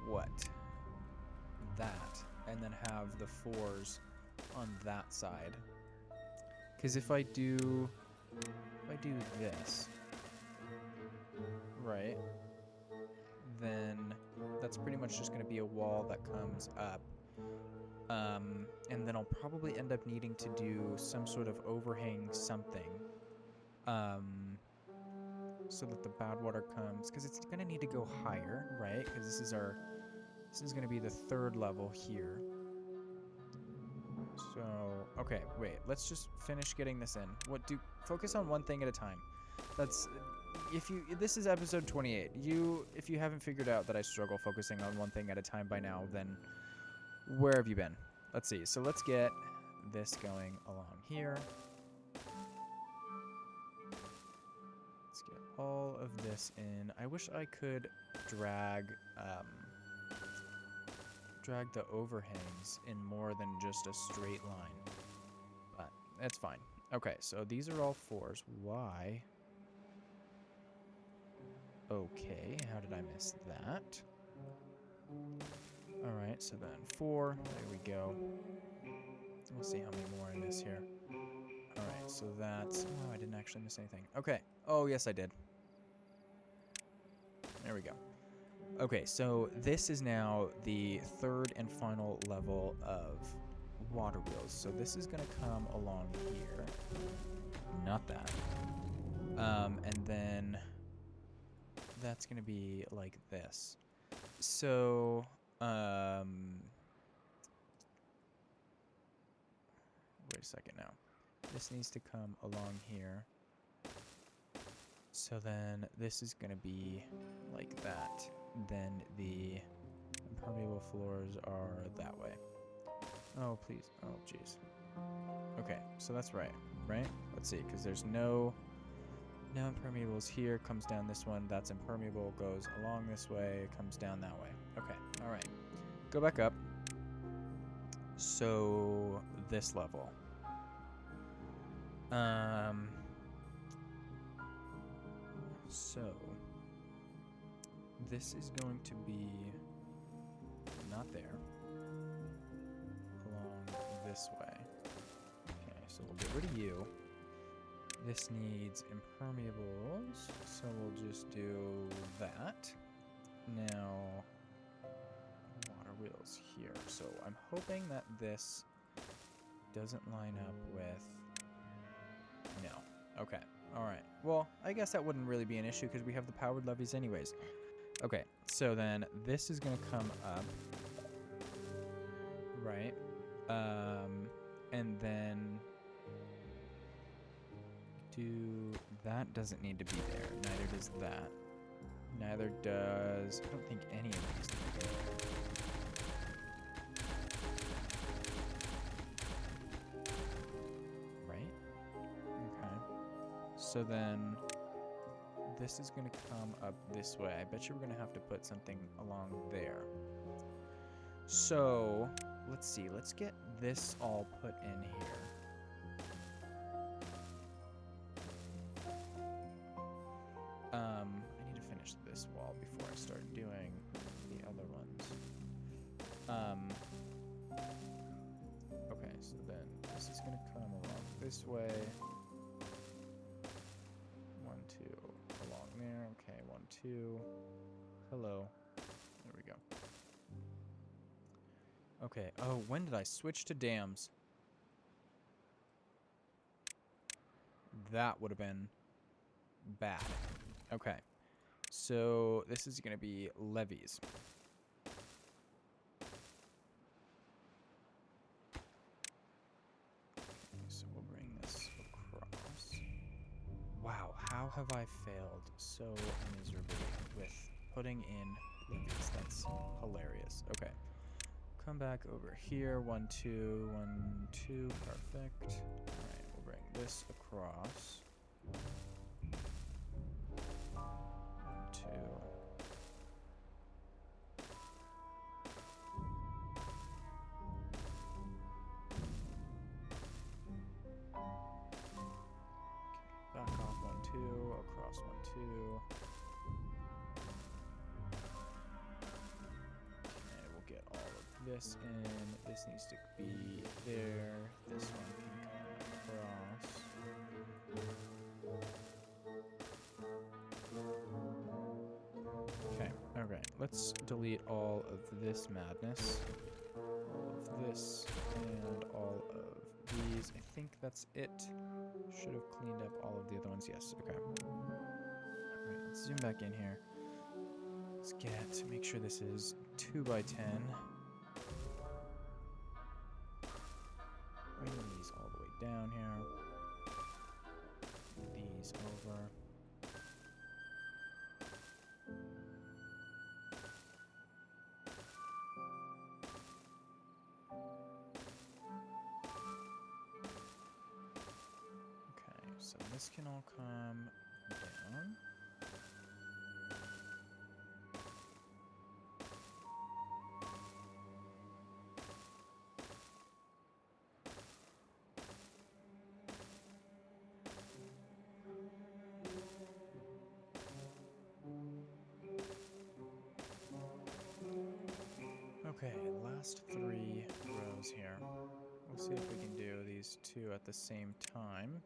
what? That, and then have the 4s on that side. Because if I do this, right, then that's pretty much just going to be a wall that comes up. And then I'll probably end up needing to do some sort of overhang something. So that the bad water comes, because it's going to need to go higher, right? Because this is going to be the 3rd level here. So, okay, wait, let's just finish getting this in. Focus on one thing at a time. This is episode 28. If you haven't figured out that I struggle focusing on one thing at a time by now, then where have you been? Let's see, so let's get this going along here. Let's get all of this in. I wish I could drag the overhangs in more than just a straight line, but that's fine. Okay, so these are all 4s. Why? Okay, how did I miss that? All right, so then 4. There we go. We'll see how many more I miss here. All right, so that's... Oh, I didn't actually miss anything. Okay. Oh, yes, I did. There we go. Okay, so this is now the 3rd and final level of water wheels. So this is going to come along here. Not that. And then that's going to be like this. So, wait a second now. This needs to come along here. So then this is going to be like that. Then the impermeable floors are that way. Oh, please. Oh, jeez. Okay, so that's right? Let's see, because there's no impermeables here. Comes down this one. That's impermeable. Goes along this way. Comes down that way. Okay, all right. Go back up. So this level. So this is going to be not there. Along this way. Okay, so we'll get rid of you. This needs impermeables, so we'll just do that. Now, water wheels here. So I'm hoping that this doesn't line up with... No. Okay. Alright. Well, I guess that wouldn't really be an issue because we have the powered levees anyways. Okay, so then this is going to come up. Right. And then... That doesn't need to be there. Neither does that. Neither does... I don't think any of these need to be there. Right? Okay. So then... This is going to come up this way. I bet you we're going to have to put something along there. So, let's see. Let's get this all put in here. I need to finish this wall before I start doing the other ones. Okay, so then this is going to come along this way. 1, 2, along there. Okay, 1, 2. Hello. There we go. Okay, oh, when did I switch to dams? That would have been bad. Okay, so this is going to be levees. Okay, so we'll bring this across. Wow, how have I failed so miserably with putting in levees? That's hilarious. Okay, come back over here. 1, 2, 1, 2. Perfect. All right, we'll bring this across. 2. 2, across 1, 2. Okay, we'll get all of this in. This needs to be there. This one can come across. Okay, alright. Let's delete all of this madness. All of this and all of these. I think that's it. Should have cleaned up all of the other ones. Yes, okay. Alright, let's zoom back in here. Let's make sure this is 2 by 10. Bring these all the way down here. These over. Okay, so this can all come down. Okay, last 3 rows here. We'll see if we can do these 2 at the same time.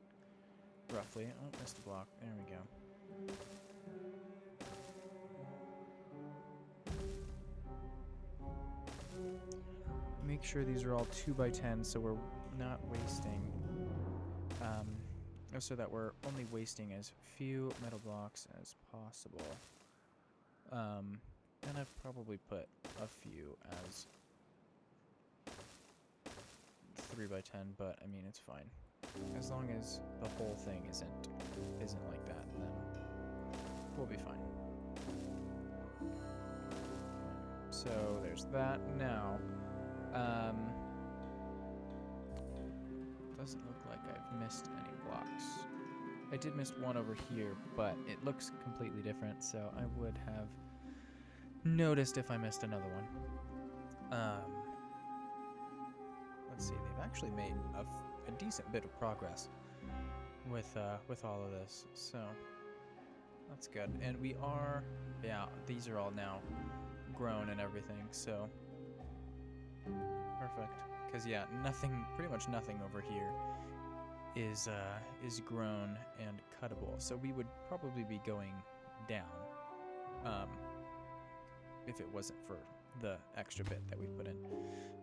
Roughly. Oh, missed a block. There we go. Make sure these are all 2 by 10 so we're not wasting, so that we're only wasting as few metal blocks as possible. And I've probably put a few as 3 by 10, but I mean, it's fine. As long as the whole thing isn't like that, then we'll be fine. So there's that. Now, doesn't look like I've missed any blocks. I did miss one over here, but it looks completely different, so I would have noticed if I missed another one. Let's see, they've actually made a decent bit of progress with all of this, so that's good. And we are, yeah, these are all now grown and everything, so perfect. Because yeah, pretty much nothing over here is grown and cuttable. So we would probably be going down, if it wasn't for the extra bit that we put in.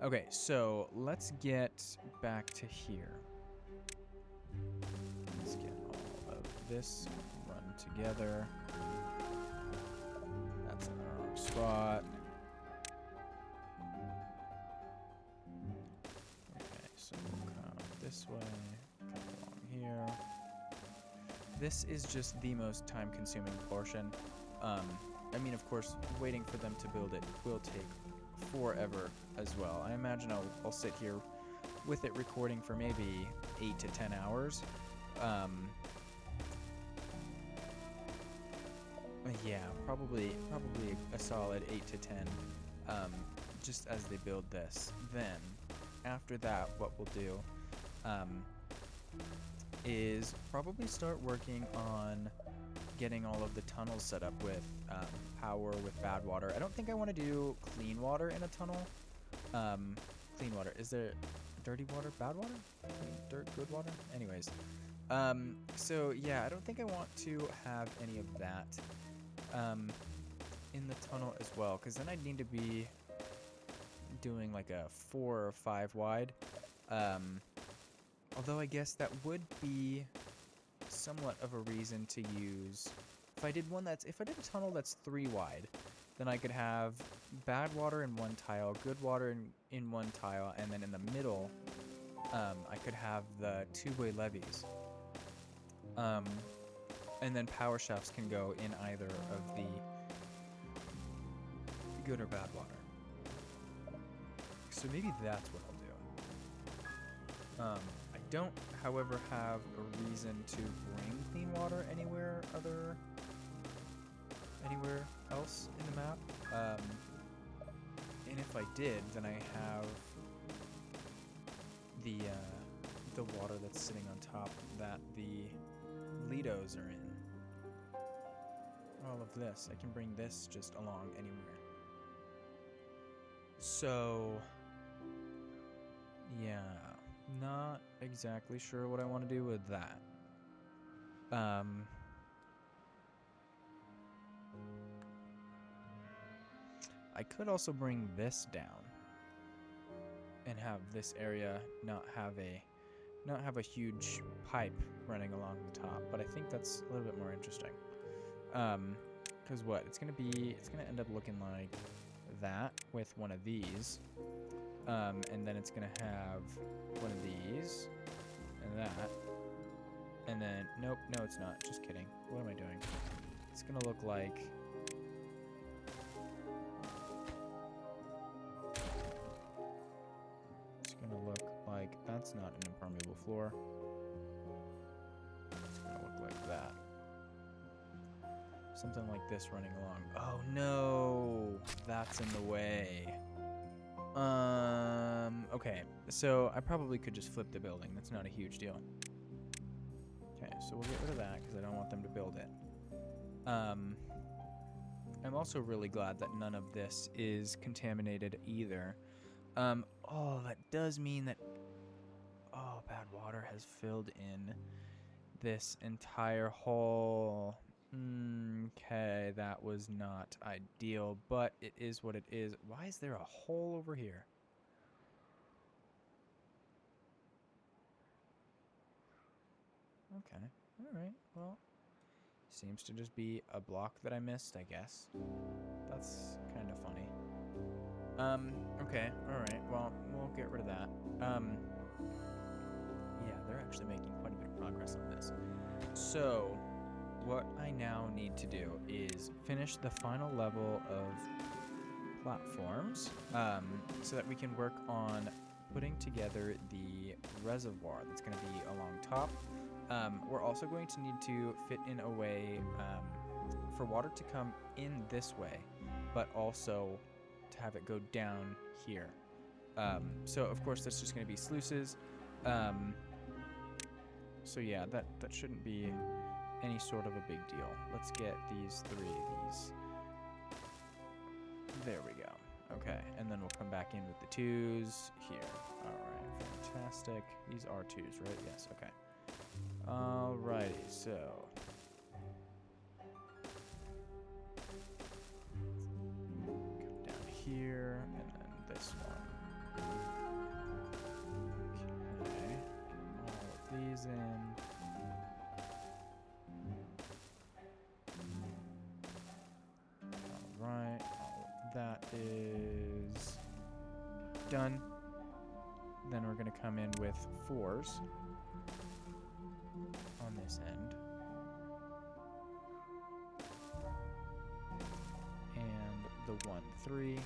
Okay, so let's get back to here. Let's get all of this run together. That's in the wrong spot. Okay, so we'll come this way, come along here. This is just the most time-consuming portion. I mean, of course, waiting for them to build it will take forever as well. I imagine I'll sit here with it recording for maybe 8 to 10 hours. Yeah, probably a solid 8 to 10, just as they build this. Then, after that, what we'll do is probably start working on getting all of the tunnels set up with power, with bad water. I don't think I want to do clean water in a tunnel. Clean water. Is there dirty water, bad water? Clean, dirt, good water? Anyways. So yeah, I don't think I want to have any of that in the tunnel as well, because then I'd need to be doing like a 4 or 5 wide. Although I guess that would be somewhat of a reason to use. If I did a tunnel that's 3 wide, then I could have bad water in one tile, good water in one tile, and then in the middle, I could have the two-way levees. And then power shafts can go in either of the good or bad water. So maybe that's what I'll do. I don't, however, have a reason to bring clean water anywhere else in the map. And if I did, then I have the water that's sitting on top that the Lidos are in. all of this? I can bring this just along anywhere. So, yeah, not exactly sure what I want to do with that. I could also bring this down and have this area not have a huge pipe running along the top, but I think that's a little bit more interesting. Because what? It's gonna end up looking like that with one of these. And then it's gonna have one of these and that. And then nope, no it's not. Just kidding. What am I doing? It's gonna look like that's not an impermeable floor. It's gonna look like that. Something like this running along. Oh no, that's in the way. Okay, so I probably could just flip the building. That's not a huge deal. Okay, so we'll get rid of that because I don't want them to build it. I'm also really glad that none of this is contaminated either. Oh, that does mean that bad water has filled in this entire hole. Okay, that was not ideal, but it is what it is. Why is there a hole over here? Okay, alright, well, seems to just be a block that I missed, I guess. That's kind of funny. Okay, alright, well, we'll get rid of that. Yeah, they're actually making quite a bit of progress on this. So, what I now need to do is finish the final level of platforms, so that we can work on putting together the reservoir that's going to be along top. We're also going to need to fit in a way for water to come in this way, but also to have it go down here. So, of course, that's just going to be sluices. So yeah, that shouldn't be any sort of a big deal. Let's get these three of these. There we go. Okay, and then we'll come back in with the 2s here. Alright, fantastic. These are 2s, right? Yes, okay. Alrighty, so... come down here, and then this one. Okay, all of these in. Alright, all of that is done. Then we're going to come in with 4s on this end. And the 1, 3.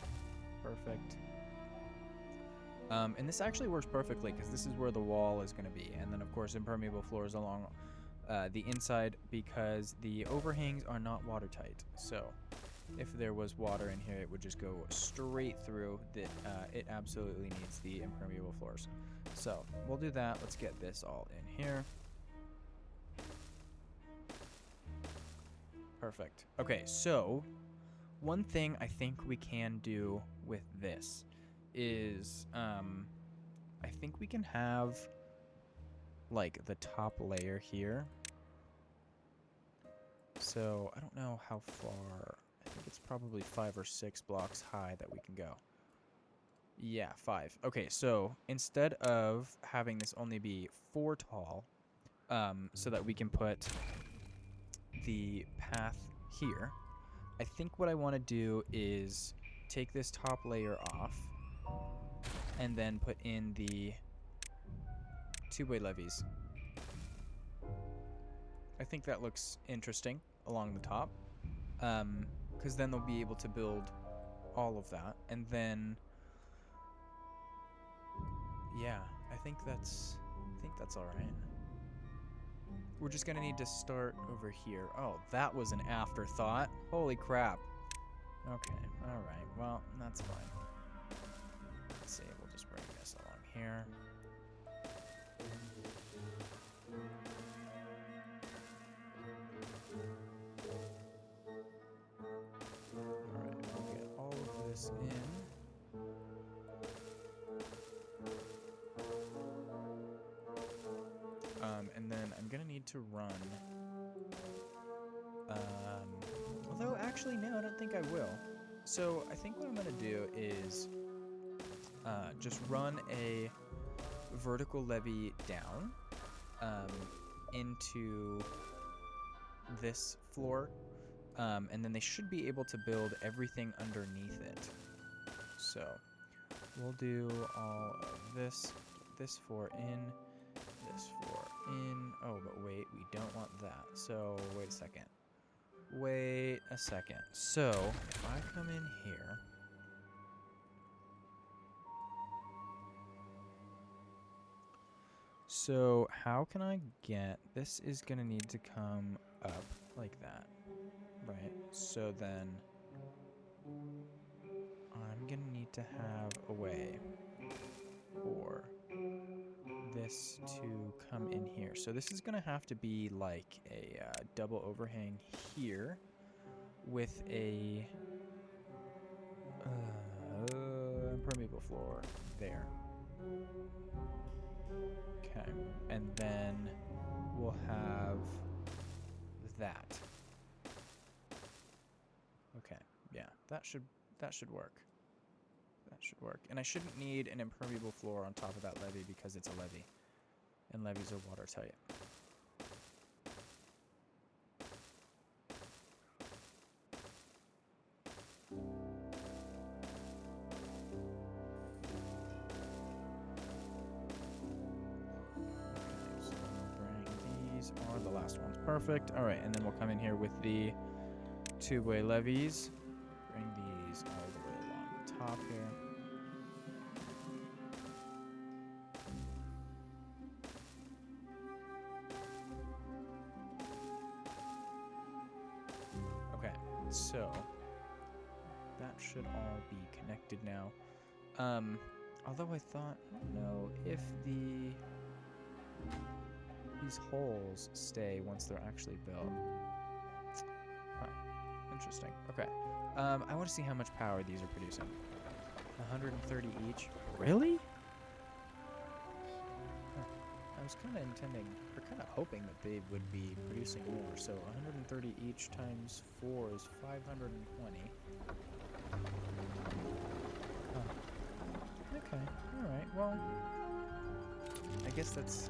Perfect. And this actually works perfectly because this is where the wall is going to be. And then, of course, impermeable floors along the inside because the overhangs are not watertight. So if there was water in here, it would just go straight through. It absolutely needs the impermeable floors. So we'll do that. Let's get this all in here. Perfect. Okay, so one thing I think we can do with this is I think we can have like the top layer here. So I don't know how far. I think it's probably 5 or 6 blocks high that we can go. Yeah, 5. Okay, so instead of having this only be 4 tall, so that we can put the path here, I think what I want to do is take this top layer off and then put in the 2-way levees. I think that looks interesting along the top. Because then they'll be able to build all of that. And then, yeah, I think that's all right. We're just going to need to start over here. Oh, that was an afterthought. Holy crap. Okay, all right. Well, that's fine. Let's see. We'll just bring this along here. I'm gonna need to run. Although, actually, no, I don't think I will. So, I think what I'm gonna do is just run a vertical levee down into this floor, and then they should be able to build everything underneath it. So, we'll do all of this, this floor in, this floor in. Oh, but wait, we don't want that. So, wait a second. Wait a second. So, if I come in here, so how can I get, this is going to need to come up like that, right? So then I'm going to need to have a way for this to come in here. So this is going to have to be like a double overhang here with a impermeable floor there. Okay, and then we'll have that. Okay, yeah, that should work. That should work. And I shouldn't need an impermeable floor on top of that levee because it's a levee, and levees are watertight. Are the last ones. Perfect. All right, and then we'll come in here with the two-way levees. Bring these all the way along the top here. Okay, so that should all be connected now. Although I thought, I don't know if these holes stay once they're actually built. Huh. Interesting. Okay. I want to see how much power these are producing. 130 each. Really? Huh. I was kind of intending, or kind of hoping that they would be producing more. So 130 each times 4 is 520. Huh. Okay. All right. Well, I guess that's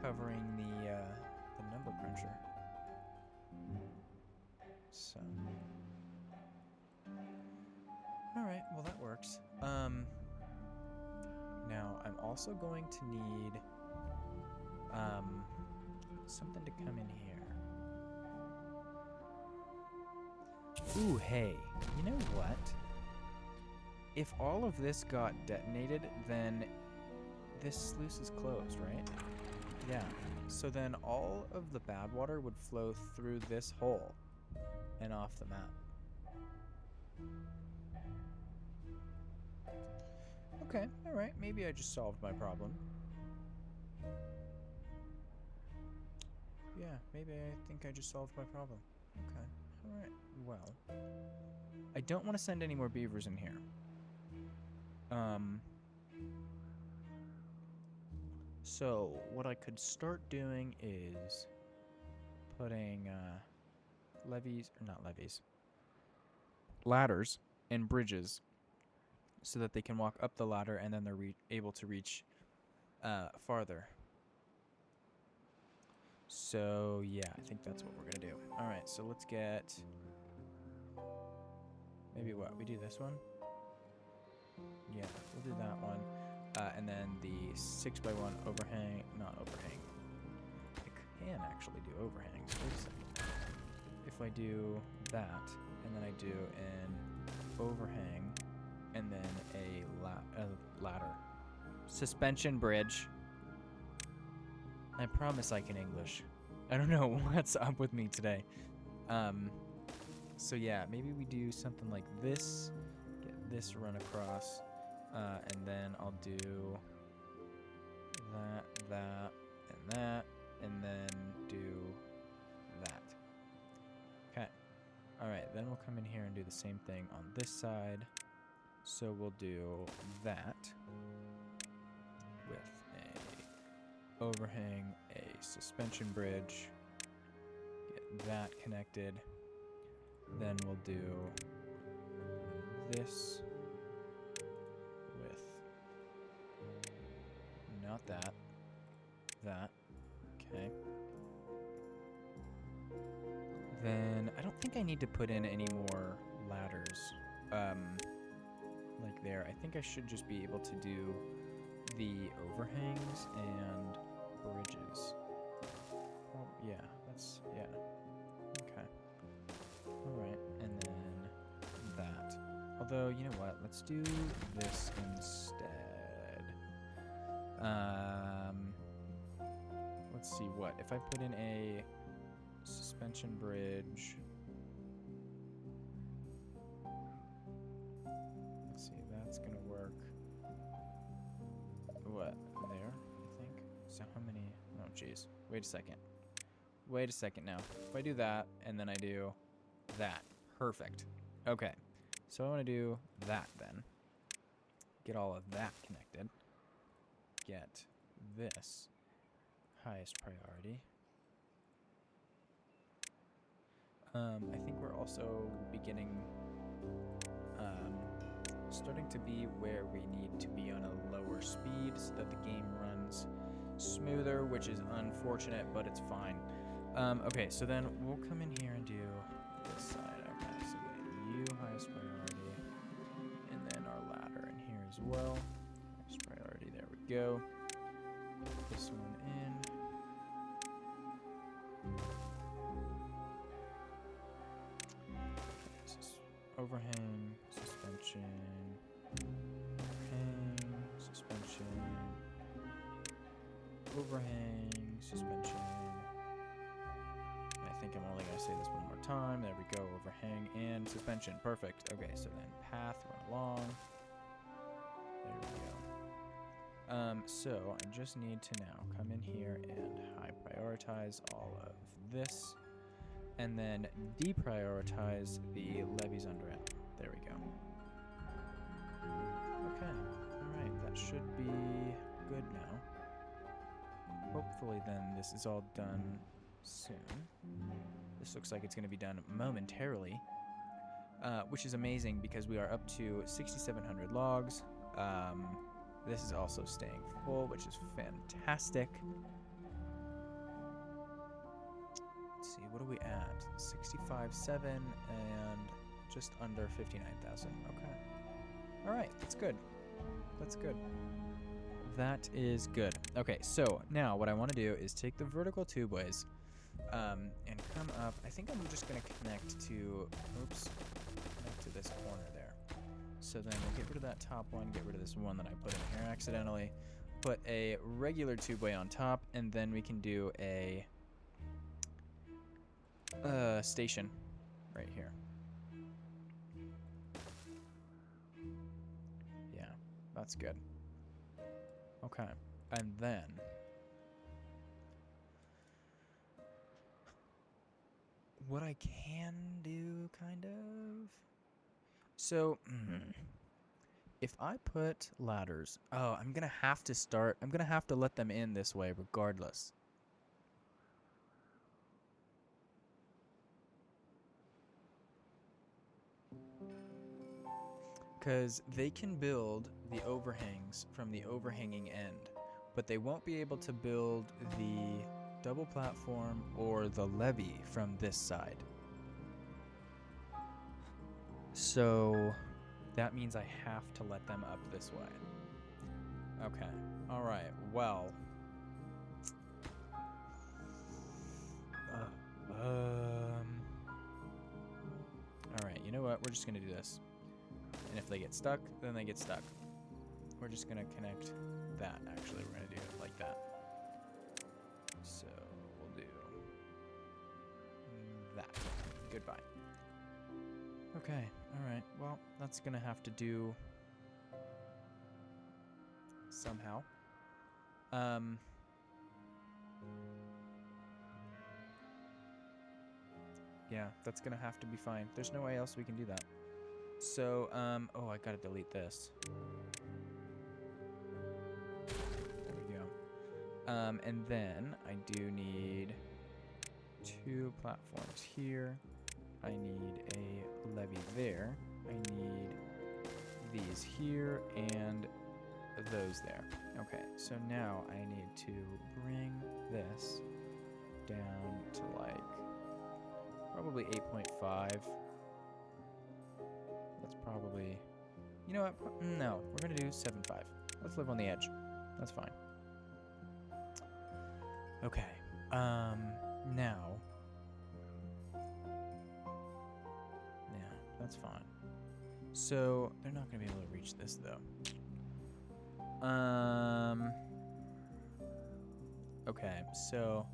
covering the number cruncher. So, all right, well that works. Now I'm also going to need something to come in here. Ooh, hey, you know what? If all of this got detonated, then this sluice is closed, right? Yeah, so then all of the bad water would flow through this hole and off the map. Okay, alright, maybe I just solved my problem. Yeah, maybe I think I just solved my problem. Okay, alright, well, I don't want to send any more beavers in here. So, what I could start doing is putting ladders and bridges so that they can walk up the ladder and then they're able to reach farther. So, yeah, I think that's what we're going to do. All right, so let's get, maybe what, we do this one? Yeah, we'll do that one. And then the 6x1 overhang, not overhang. I can actually do overhangs. Wait a second. If I do that, and then I do an overhang, and then a ladder. Suspension bridge. I promise I can English. I don't know what's up with me today. So yeah, maybe we do something like this. Get this run across. And then I'll do that, and then do that. Okay. Alright, then we'll come in here and do the same thing on this side. So we'll do that with a overhang, a suspension bridge. Get that connected. Then we'll do this with not that. That. Okay. Then I don't think I need to put in any more ladders. Like there. I think I should just be able to do the overhangs and bridges. Oh, yeah. That's, yeah. Okay. Alright, and then that. Although, you know what? Let's do this instead. Let's see what. If I put in a suspension bridge. Let's see, that's gonna work. What? There, I think? So how many? Oh, jeez. Wait a second. Wait a second now. If I do that, and then I do that. Perfect. Okay. So I want to do that then. Get all of that connected. Get this highest priority. I think we're also beginning, starting to be where we need to be on a lower speed so that the game runs smoother, which is unfortunate, but it's fine. Okay, so then we'll come in here and do this side. Okay, so then you highest priority, and then our ladder in here as well. Highest priority, there we go. Put this one in. Overhang, suspension, overhang, suspension, overhang, suspension. I think I'm only going to say this one more time. There we go, overhang and suspension. Perfect. Okay, so then path, run along. There we go. So I just need to now come in here and high prioritize all of this. And then deprioritize the levees under it. There we go. Okay. Alright, that should be good now. Hopefully then this is all done soon. This looks like it's going to be done momentarily. Which is amazing because we are up to 6,700 logs. This is also staying full, which is fantastic. Let's see, what are we at? 65.7 and just under 59,000. Okay. All right, that's good. That's good. That is good. Okay, so now what I want to do is take the vertical tubeways and come up. I think I'm just going to connect to, connect to this corner there. So then we'll get rid of that top one, get rid of this one that I put in here accidentally, put a regular tubeway on top, and then we can do a station right here. Yeah, that's good. Okay, and then what I can do, kind of. So, if I put ladders, I'm gonna have to let them in this way regardless. Because they can build the overhangs from the overhanging end, but they won't be able to build the double platform or the levee from this side. So that means I have to let them up this way. Okay. All right. Well. All right. You know what? We're just gonna do this. And if they get stuck, then they get stuck. We're just going to connect that, actually. We're going to do it like that. So we'll do that. Goodbye. Okay, alright. Well, that's going to have to do somehow. Yeah, that's going to have to be fine. There's no way else we can do that. So, I gotta delete this. There we And then I do need 2 platforms here. I need a levee there. I need these here and those there. Okay, so now I need to bring this down to like probably 8.5. That's probably, you know what? No, we're gonna do 7.5. Let's live on the edge. That's fine. Okay. Now. Yeah, that's fine. So they're not gonna be able to reach this though. Okay, so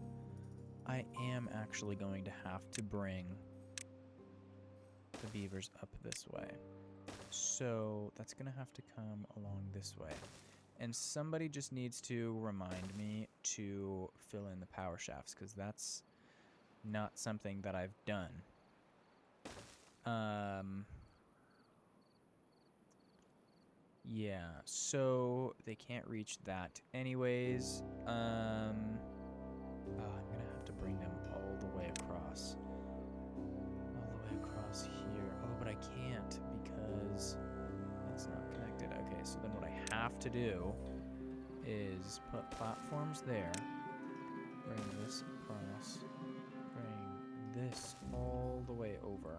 I am actually going to have to bring the beavers up this way. So that's gonna have to come along this way. And somebody just needs to remind me to fill in the power shafts, because that's not something that I've done. Yeah, so they can't reach that anyways. Oh, I'm gonna have to bring them all the way across. All the way across here. Oh, but I can't because it's not connected. Okay, so then what I have to do is put platforms there, bring this across, bring this all the way over.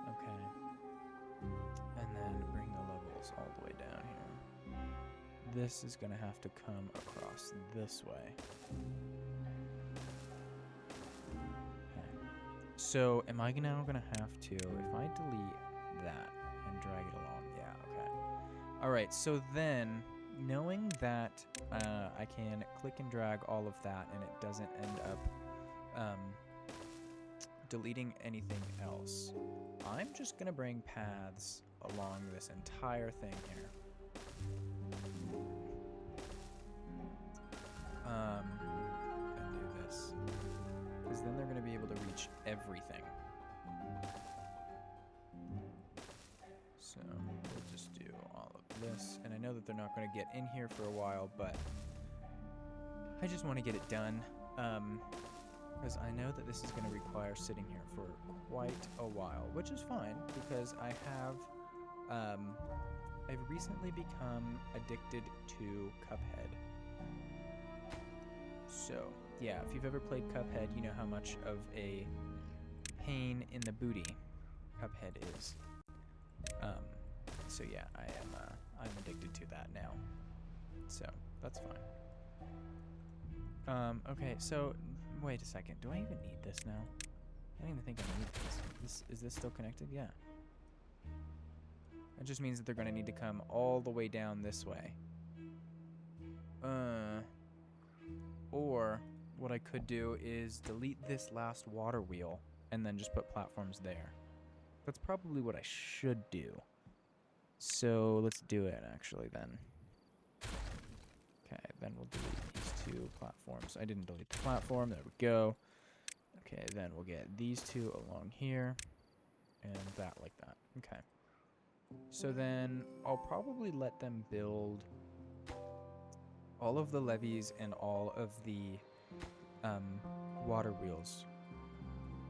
Okay. And then bring the levels all the way down here. This is going to have to come across this way. Okay. So am I now going to have to, if I delete that and drag it along, yeah, okay. All right, so then knowing that I can click and drag all of that and it doesn't end up deleting anything else, I'm just going to bring paths along this entire thing here. And do this. Because then they're going to be able to reach everything. So we'll just do all of this. And I know that they're not going to get in here for a while, but I just want to get it done. Because I know that this is going to require sitting here for quite a while, which is fine because I have, I've recently become addicted to Cuphead. So, yeah, if you've ever played Cuphead, you know how much of a pain in the booty Cuphead is. So yeah, I'm addicted to that now. So, that's fine. Okay, so wait a second. Do I even need this now? I don't even think I need this. Is this still connected? Yeah. It just means that they're going to need to come all the way down this way. Or what I could do is delete this last water wheel and then just put platforms there. That's probably what I should do. So let's do it actually then. Okay, then we'll delete these 2 platforms. I didn't delete the platform. There we go. Okay, then we'll get these 2 along here. And that like that. Okay. So then I'll probably let them build all of the levees and all of the water wheels.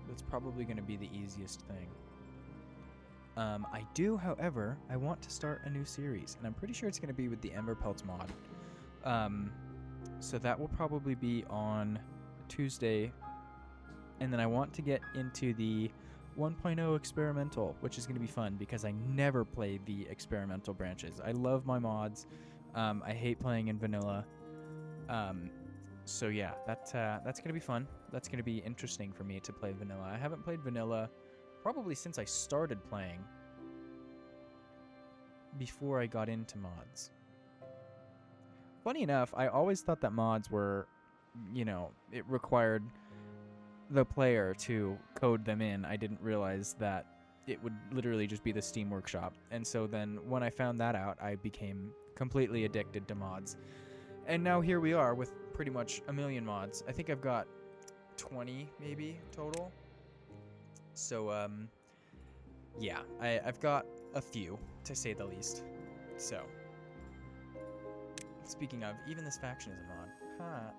That's probably going to be the easiest thing. I do, however, I want to start a new series, and I'm pretty sure it's going to be with the Ember Pelts mod. So that will probably be on Tuesday, and then I want to get into the 1.0 experimental, which is going to be fun because I never played the experimental branches. I love my mods. I hate playing in vanilla. So yeah, that's going to be fun. That's going to be interesting for me to play vanilla. I haven't played vanilla probably since I started playing, before I got into mods. Funny enough, I always thought that mods were, you know, it required the player to code them in. I didn't realize that it would literally just be the Steam Workshop. And so then when I found that out, I became completely addicted to mods. And now here we are with pretty much a million mods. I think I've got 20 maybe total. So, yeah, I've got a few, to say the least. So, Speaking of, even this faction is a mod. Huh.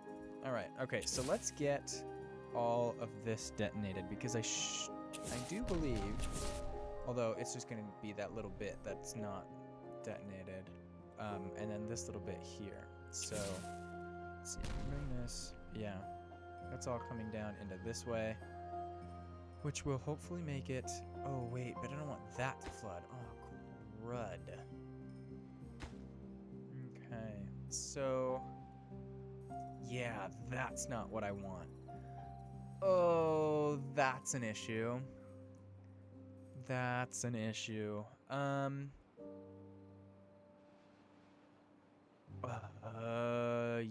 Alright, okay, so let's get all of this detonated, because I do believe, although it's just going to be that little bit that's not detonated, and then this little bit here. So, let's see, bring this, yeah, that's all coming down into this way, which will hopefully make it, oh wait, but I don't want that to flood. Oh, crud. Okay, so, yeah, that's not what I want. Oh, that's an issue. That's an issue.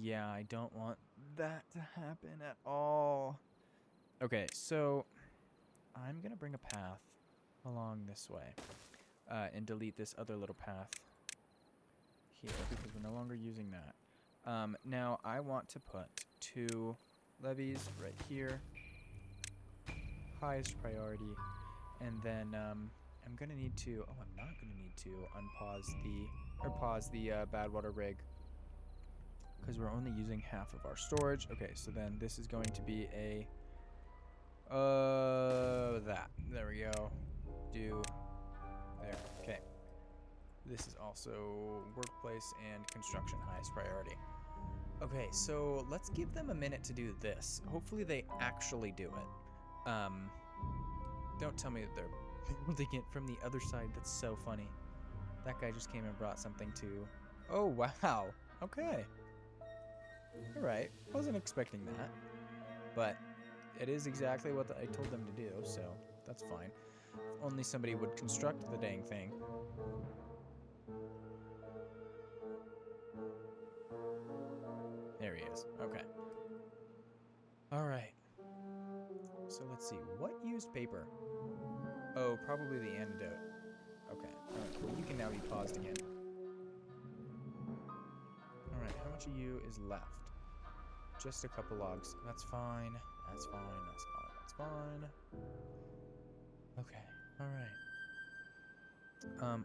Yeah, I don't want that to happen at all. Okay, so I'm gonna bring a path along this way, and delete this other little path here because we're no longer using that. Now I want to put 2 levees right here, highest priority, and then I'm gonna need to. Oh, I'm not gonna need to pause the bad water rig because we're only using half of our storage. Okay, so then this is going to be a that. There we go. Do there. Okay. This is also workplace and construction highest priority. Okay, so let's give them a minute to do this. Hopefully they actually do it. Don't tell me that they're building it from the other side. That's so funny. That guy just came and brought something to... Oh, wow. Okay. Alright. Wasn't expecting that. But it is exactly what I told them to do, so that's fine. If only somebody would construct the dang thing. There he is. Okay. Alright. So let's see. What used paper? Oh, probably the antidote. Okay. Alright, cool. You can now be paused again. Alright, how much of you is left? Just a couple logs. That's fine. That's fine. That's fine. That's fine. Okay. Alright.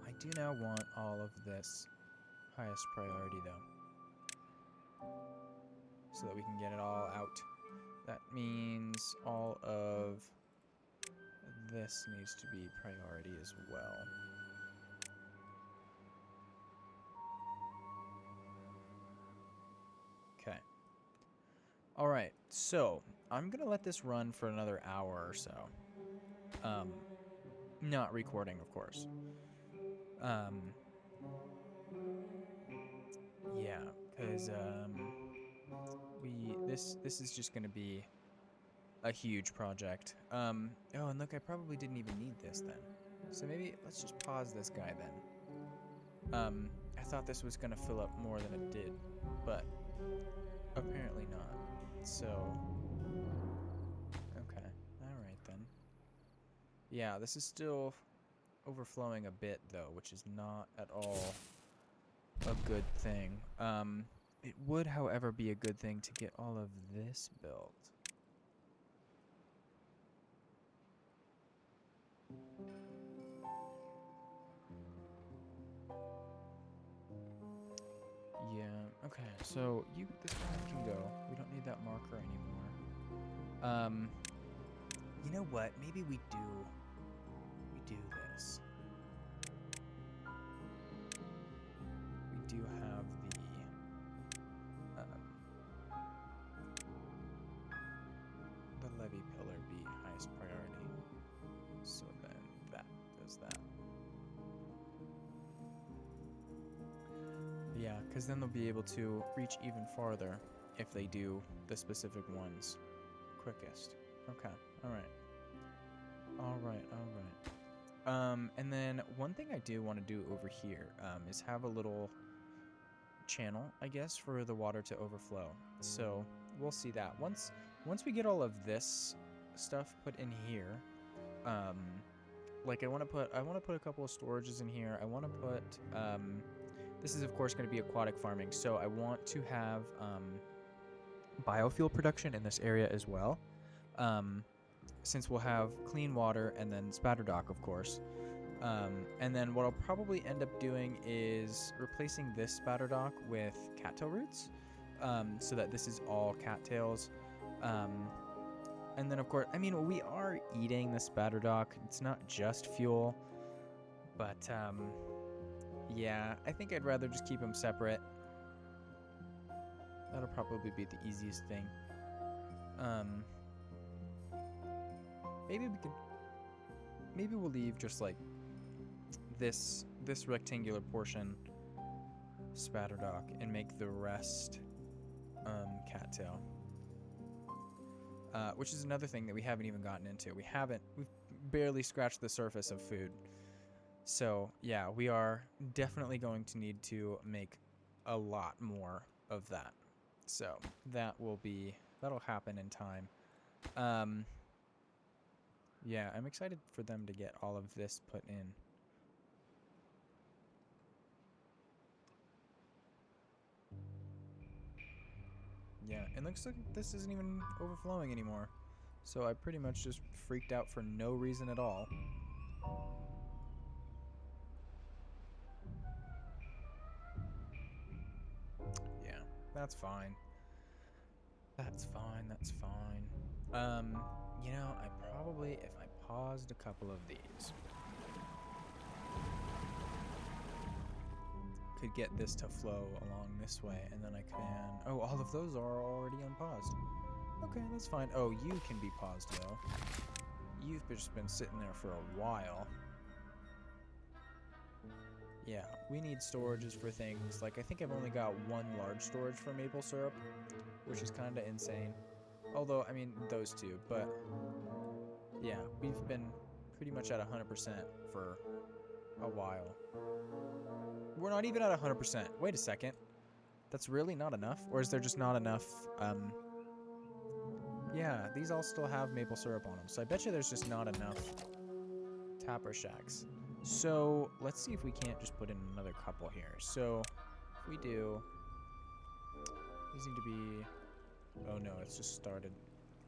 I do now want all of this highest priority, though, so that we can get it all out. That means all of this needs to be priority as well. Okay. Alright, so I'm gonna let this run for another hour or so. Not recording, of course. Yeah, because this is just gonna be a huge project. Oh, and look, I probably didn't even need this then. So maybe let's just pause this guy then. I thought this was gonna fill up more than it did, but apparently not. So, okay, alright then. Yeah, this is still overflowing a bit though, which is not at all a good thing. It would, however, be a good thing to get all of this built. Yeah, okay, so this path can go. We don't need that marker anymore. You know what? Maybe we do this. We do have the levee pillar be highest priority. So then that does that. Yeah, because then they'll be able to reach even farther if they do the specific ones quickest. Okay, alright. And then one thing I do want to do over here is have a little channel, I guess, for the water to overflow. So we'll see that. Once we get all of this stuff put in here, like I want to put a couple of storages in here. I want to put this is of course going to be aquatic farming, so I want to have biofuel production in this area as well. Since we'll have clean water and then spatter dock, of course. And then what I'll probably end up doing is replacing this spatter dock with cattail roots, so that this is all cattails. And then, of course, I mean, we are eating the spatter dock. It's not just fuel. But, yeah, I think I'd rather just keep them separate. That'll probably be the easiest thing. Maybe we'll leave just, like, this rectangular portion spatter dock and make the rest, cattail. Which is another thing that we haven't even gotten into. We've barely scratched the surface of food. So, yeah, we are definitely going to need to make a lot more of that. So, that'll happen in time. Yeah, I'm excited for them to get all of this put in. Yeah, it looks like this isn't even overflowing anymore. So I pretty much just freaked out for no reason at all. Yeah, that's fine. That's fine, that's fine. You know, I probably, if I paused a couple of these, could get this to flow along this way, and then I can... Oh, all of those are already unpaused. Okay, that's fine. Oh, you can be paused, though. You've just been sitting there for a while. Yeah, we need storages for things. Like, I think I've only got one large storage for maple syrup, which is kind of insane. Although, I mean, those two. But, yeah, we've been pretty much at 100% for a while. We're not even at 100%. Wait a second. That's really not enough? Or is there just not enough, Yeah, these all still have maple syrup on them. So I bet you there's just not enough tapper shacks. So let's see if we can't just put in another couple here. So if we do... These need to be... Oh no, it's just started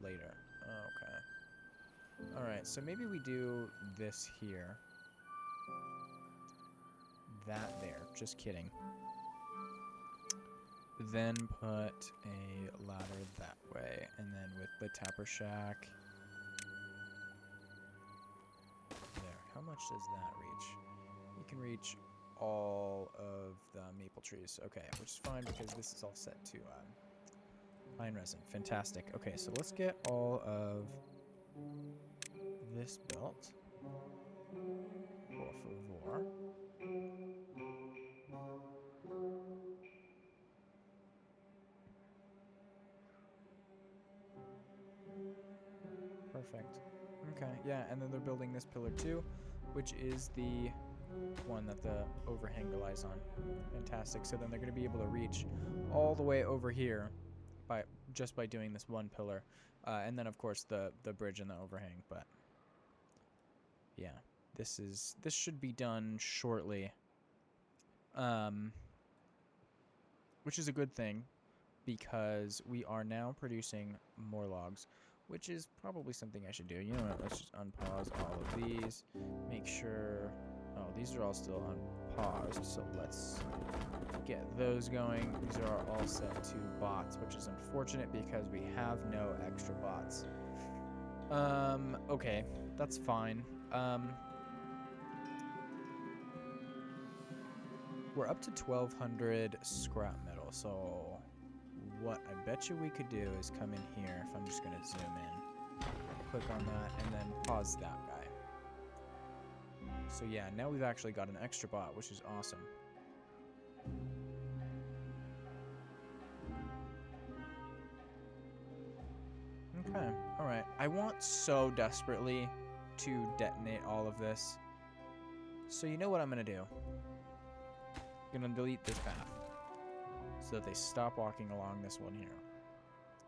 later. Oh, okay. Alright, so maybe we do this here. That there. Just kidding. Then put a ladder that way. And then with the tapper shack... There. How much does that reach? You can reach all of the maple trees. Okay, which is fine because this is all set to pine resin. Fantastic. Okay, so let's get all of this built. Por favor. Perfect. Okay, yeah, and then they're building this pillar too, which is the one that the overhang relies on. Fantastic. So then they're going to be able to reach all the way over here just by doing this one pillar. And then, of course, the bridge and the overhang. But, yeah, this should be done shortly. Which is a good thing, because we are now producing more logs, which is probably something I should do. You know what? Let's just unpause all of these. Make sure... Oh, these are all still unpaused, so let's get those going. These are all set to bots, which is unfortunate because we have no extra bots. Okay, that's fine. We're up to 1,200 scrap metal, so what I bet you we could do is come in here, if I'm just going to zoom in, click on that, and then pause that guy. So yeah, now we've actually got an extra bot, which is awesome. Okay, alright. I want so desperately to detonate all of this. So you know what I'm going to do? I'm going to delete this path so that they stop walking along this one here.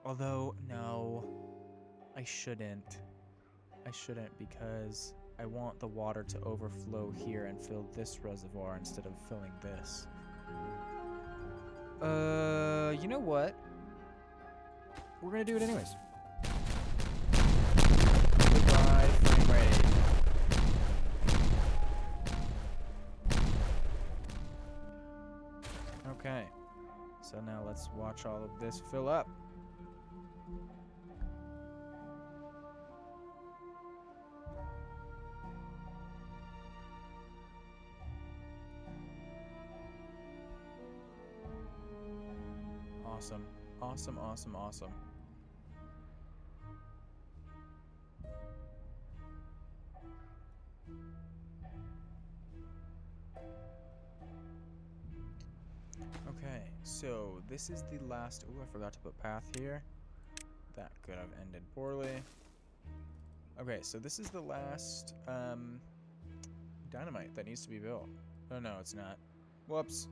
Although, no, I shouldn't. I shouldn't because I want the water to overflow here and fill this reservoir instead of filling this. You know what? We're going to do it anyways. Goodbye, frame rate. Okay. So now let's watch all of this fill up. Awesome. Awesome, awesome, awesome. Okay, so this is the last... Ooh, I forgot to put path here. That could have ended poorly. Okay, so this is the last dynamite that needs to be built. Oh, no, it's not. Whoops.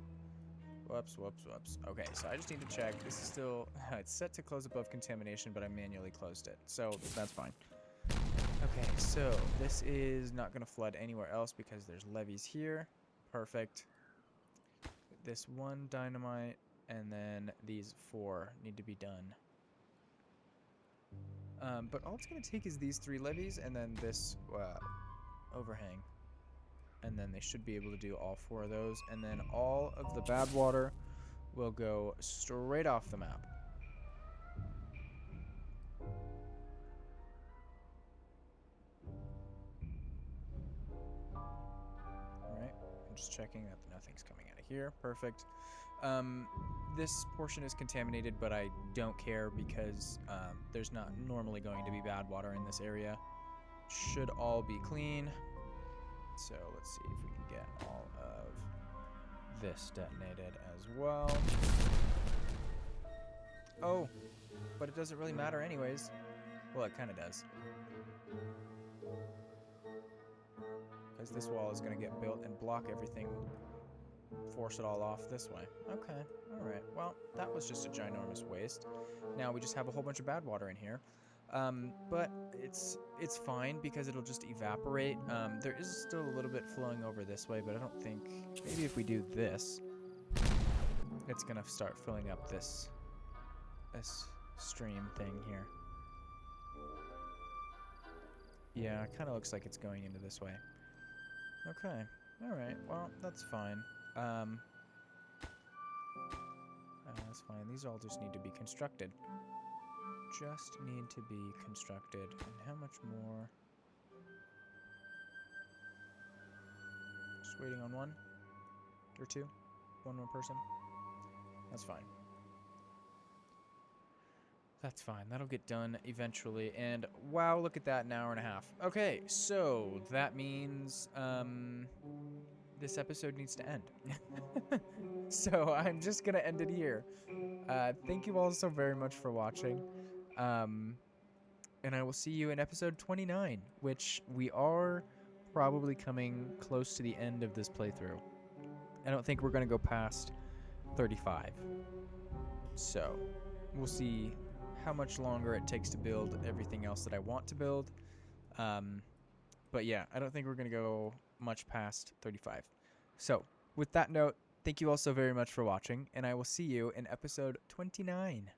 Whoops, whoops, whoops. Okay, so I just need to check. This is still... it's set to close above contamination, but I manually closed it. So that's fine. Okay, so this is not going to flood anywhere else because there's levees here. Perfect. This one dynamite, and then these 4 need to be done. But all it's going to take is these 3 levees and then this overhang. And then they should be able to do all 4 of those. And then all of the bad water will go straight off the map. Alright, I'm just checking that nothing's coming out of here. Perfect. This portion is contaminated, but I don't care because there's not normally going to be bad water in this area. Should all be clean. So let's see if we can get all of this detonated as well. Oh, but it doesn't really matter anyways. Well, it kind of does. Because this wall is going to get built and block everything. Force it all off this way. Okay, alright. Well, that was just a ginormous waste. Now we just have a whole bunch of bad water in here. But it's fine because it'll just evaporate. There is still a little bit flowing over this way, but I don't think... Maybe if we do this, it's going to start filling up this stream thing here. Yeah, it kind of looks like it's going into this way. Okay, alright. Well, that's fine. That's fine. These all just need to be constructed. Just need to be constructed. And how much more? Just waiting on 1 or 2. 1 more person. That's fine. That's fine. That'll get done eventually. And wow, look at that, an hour and a half. Okay, so that means this episode needs to end. So I'm just going to end it here. Thank you all so very much for watching. And I will see you in episode 29, which we are probably coming close to the end of this playthrough. I don't think we're going to go past 35. So we'll see how much longer it takes to build everything else that I want to build. But yeah, I don't think we're going to go much past 35. So with that note, thank you all so very much for watching, and I will see you in episode 29.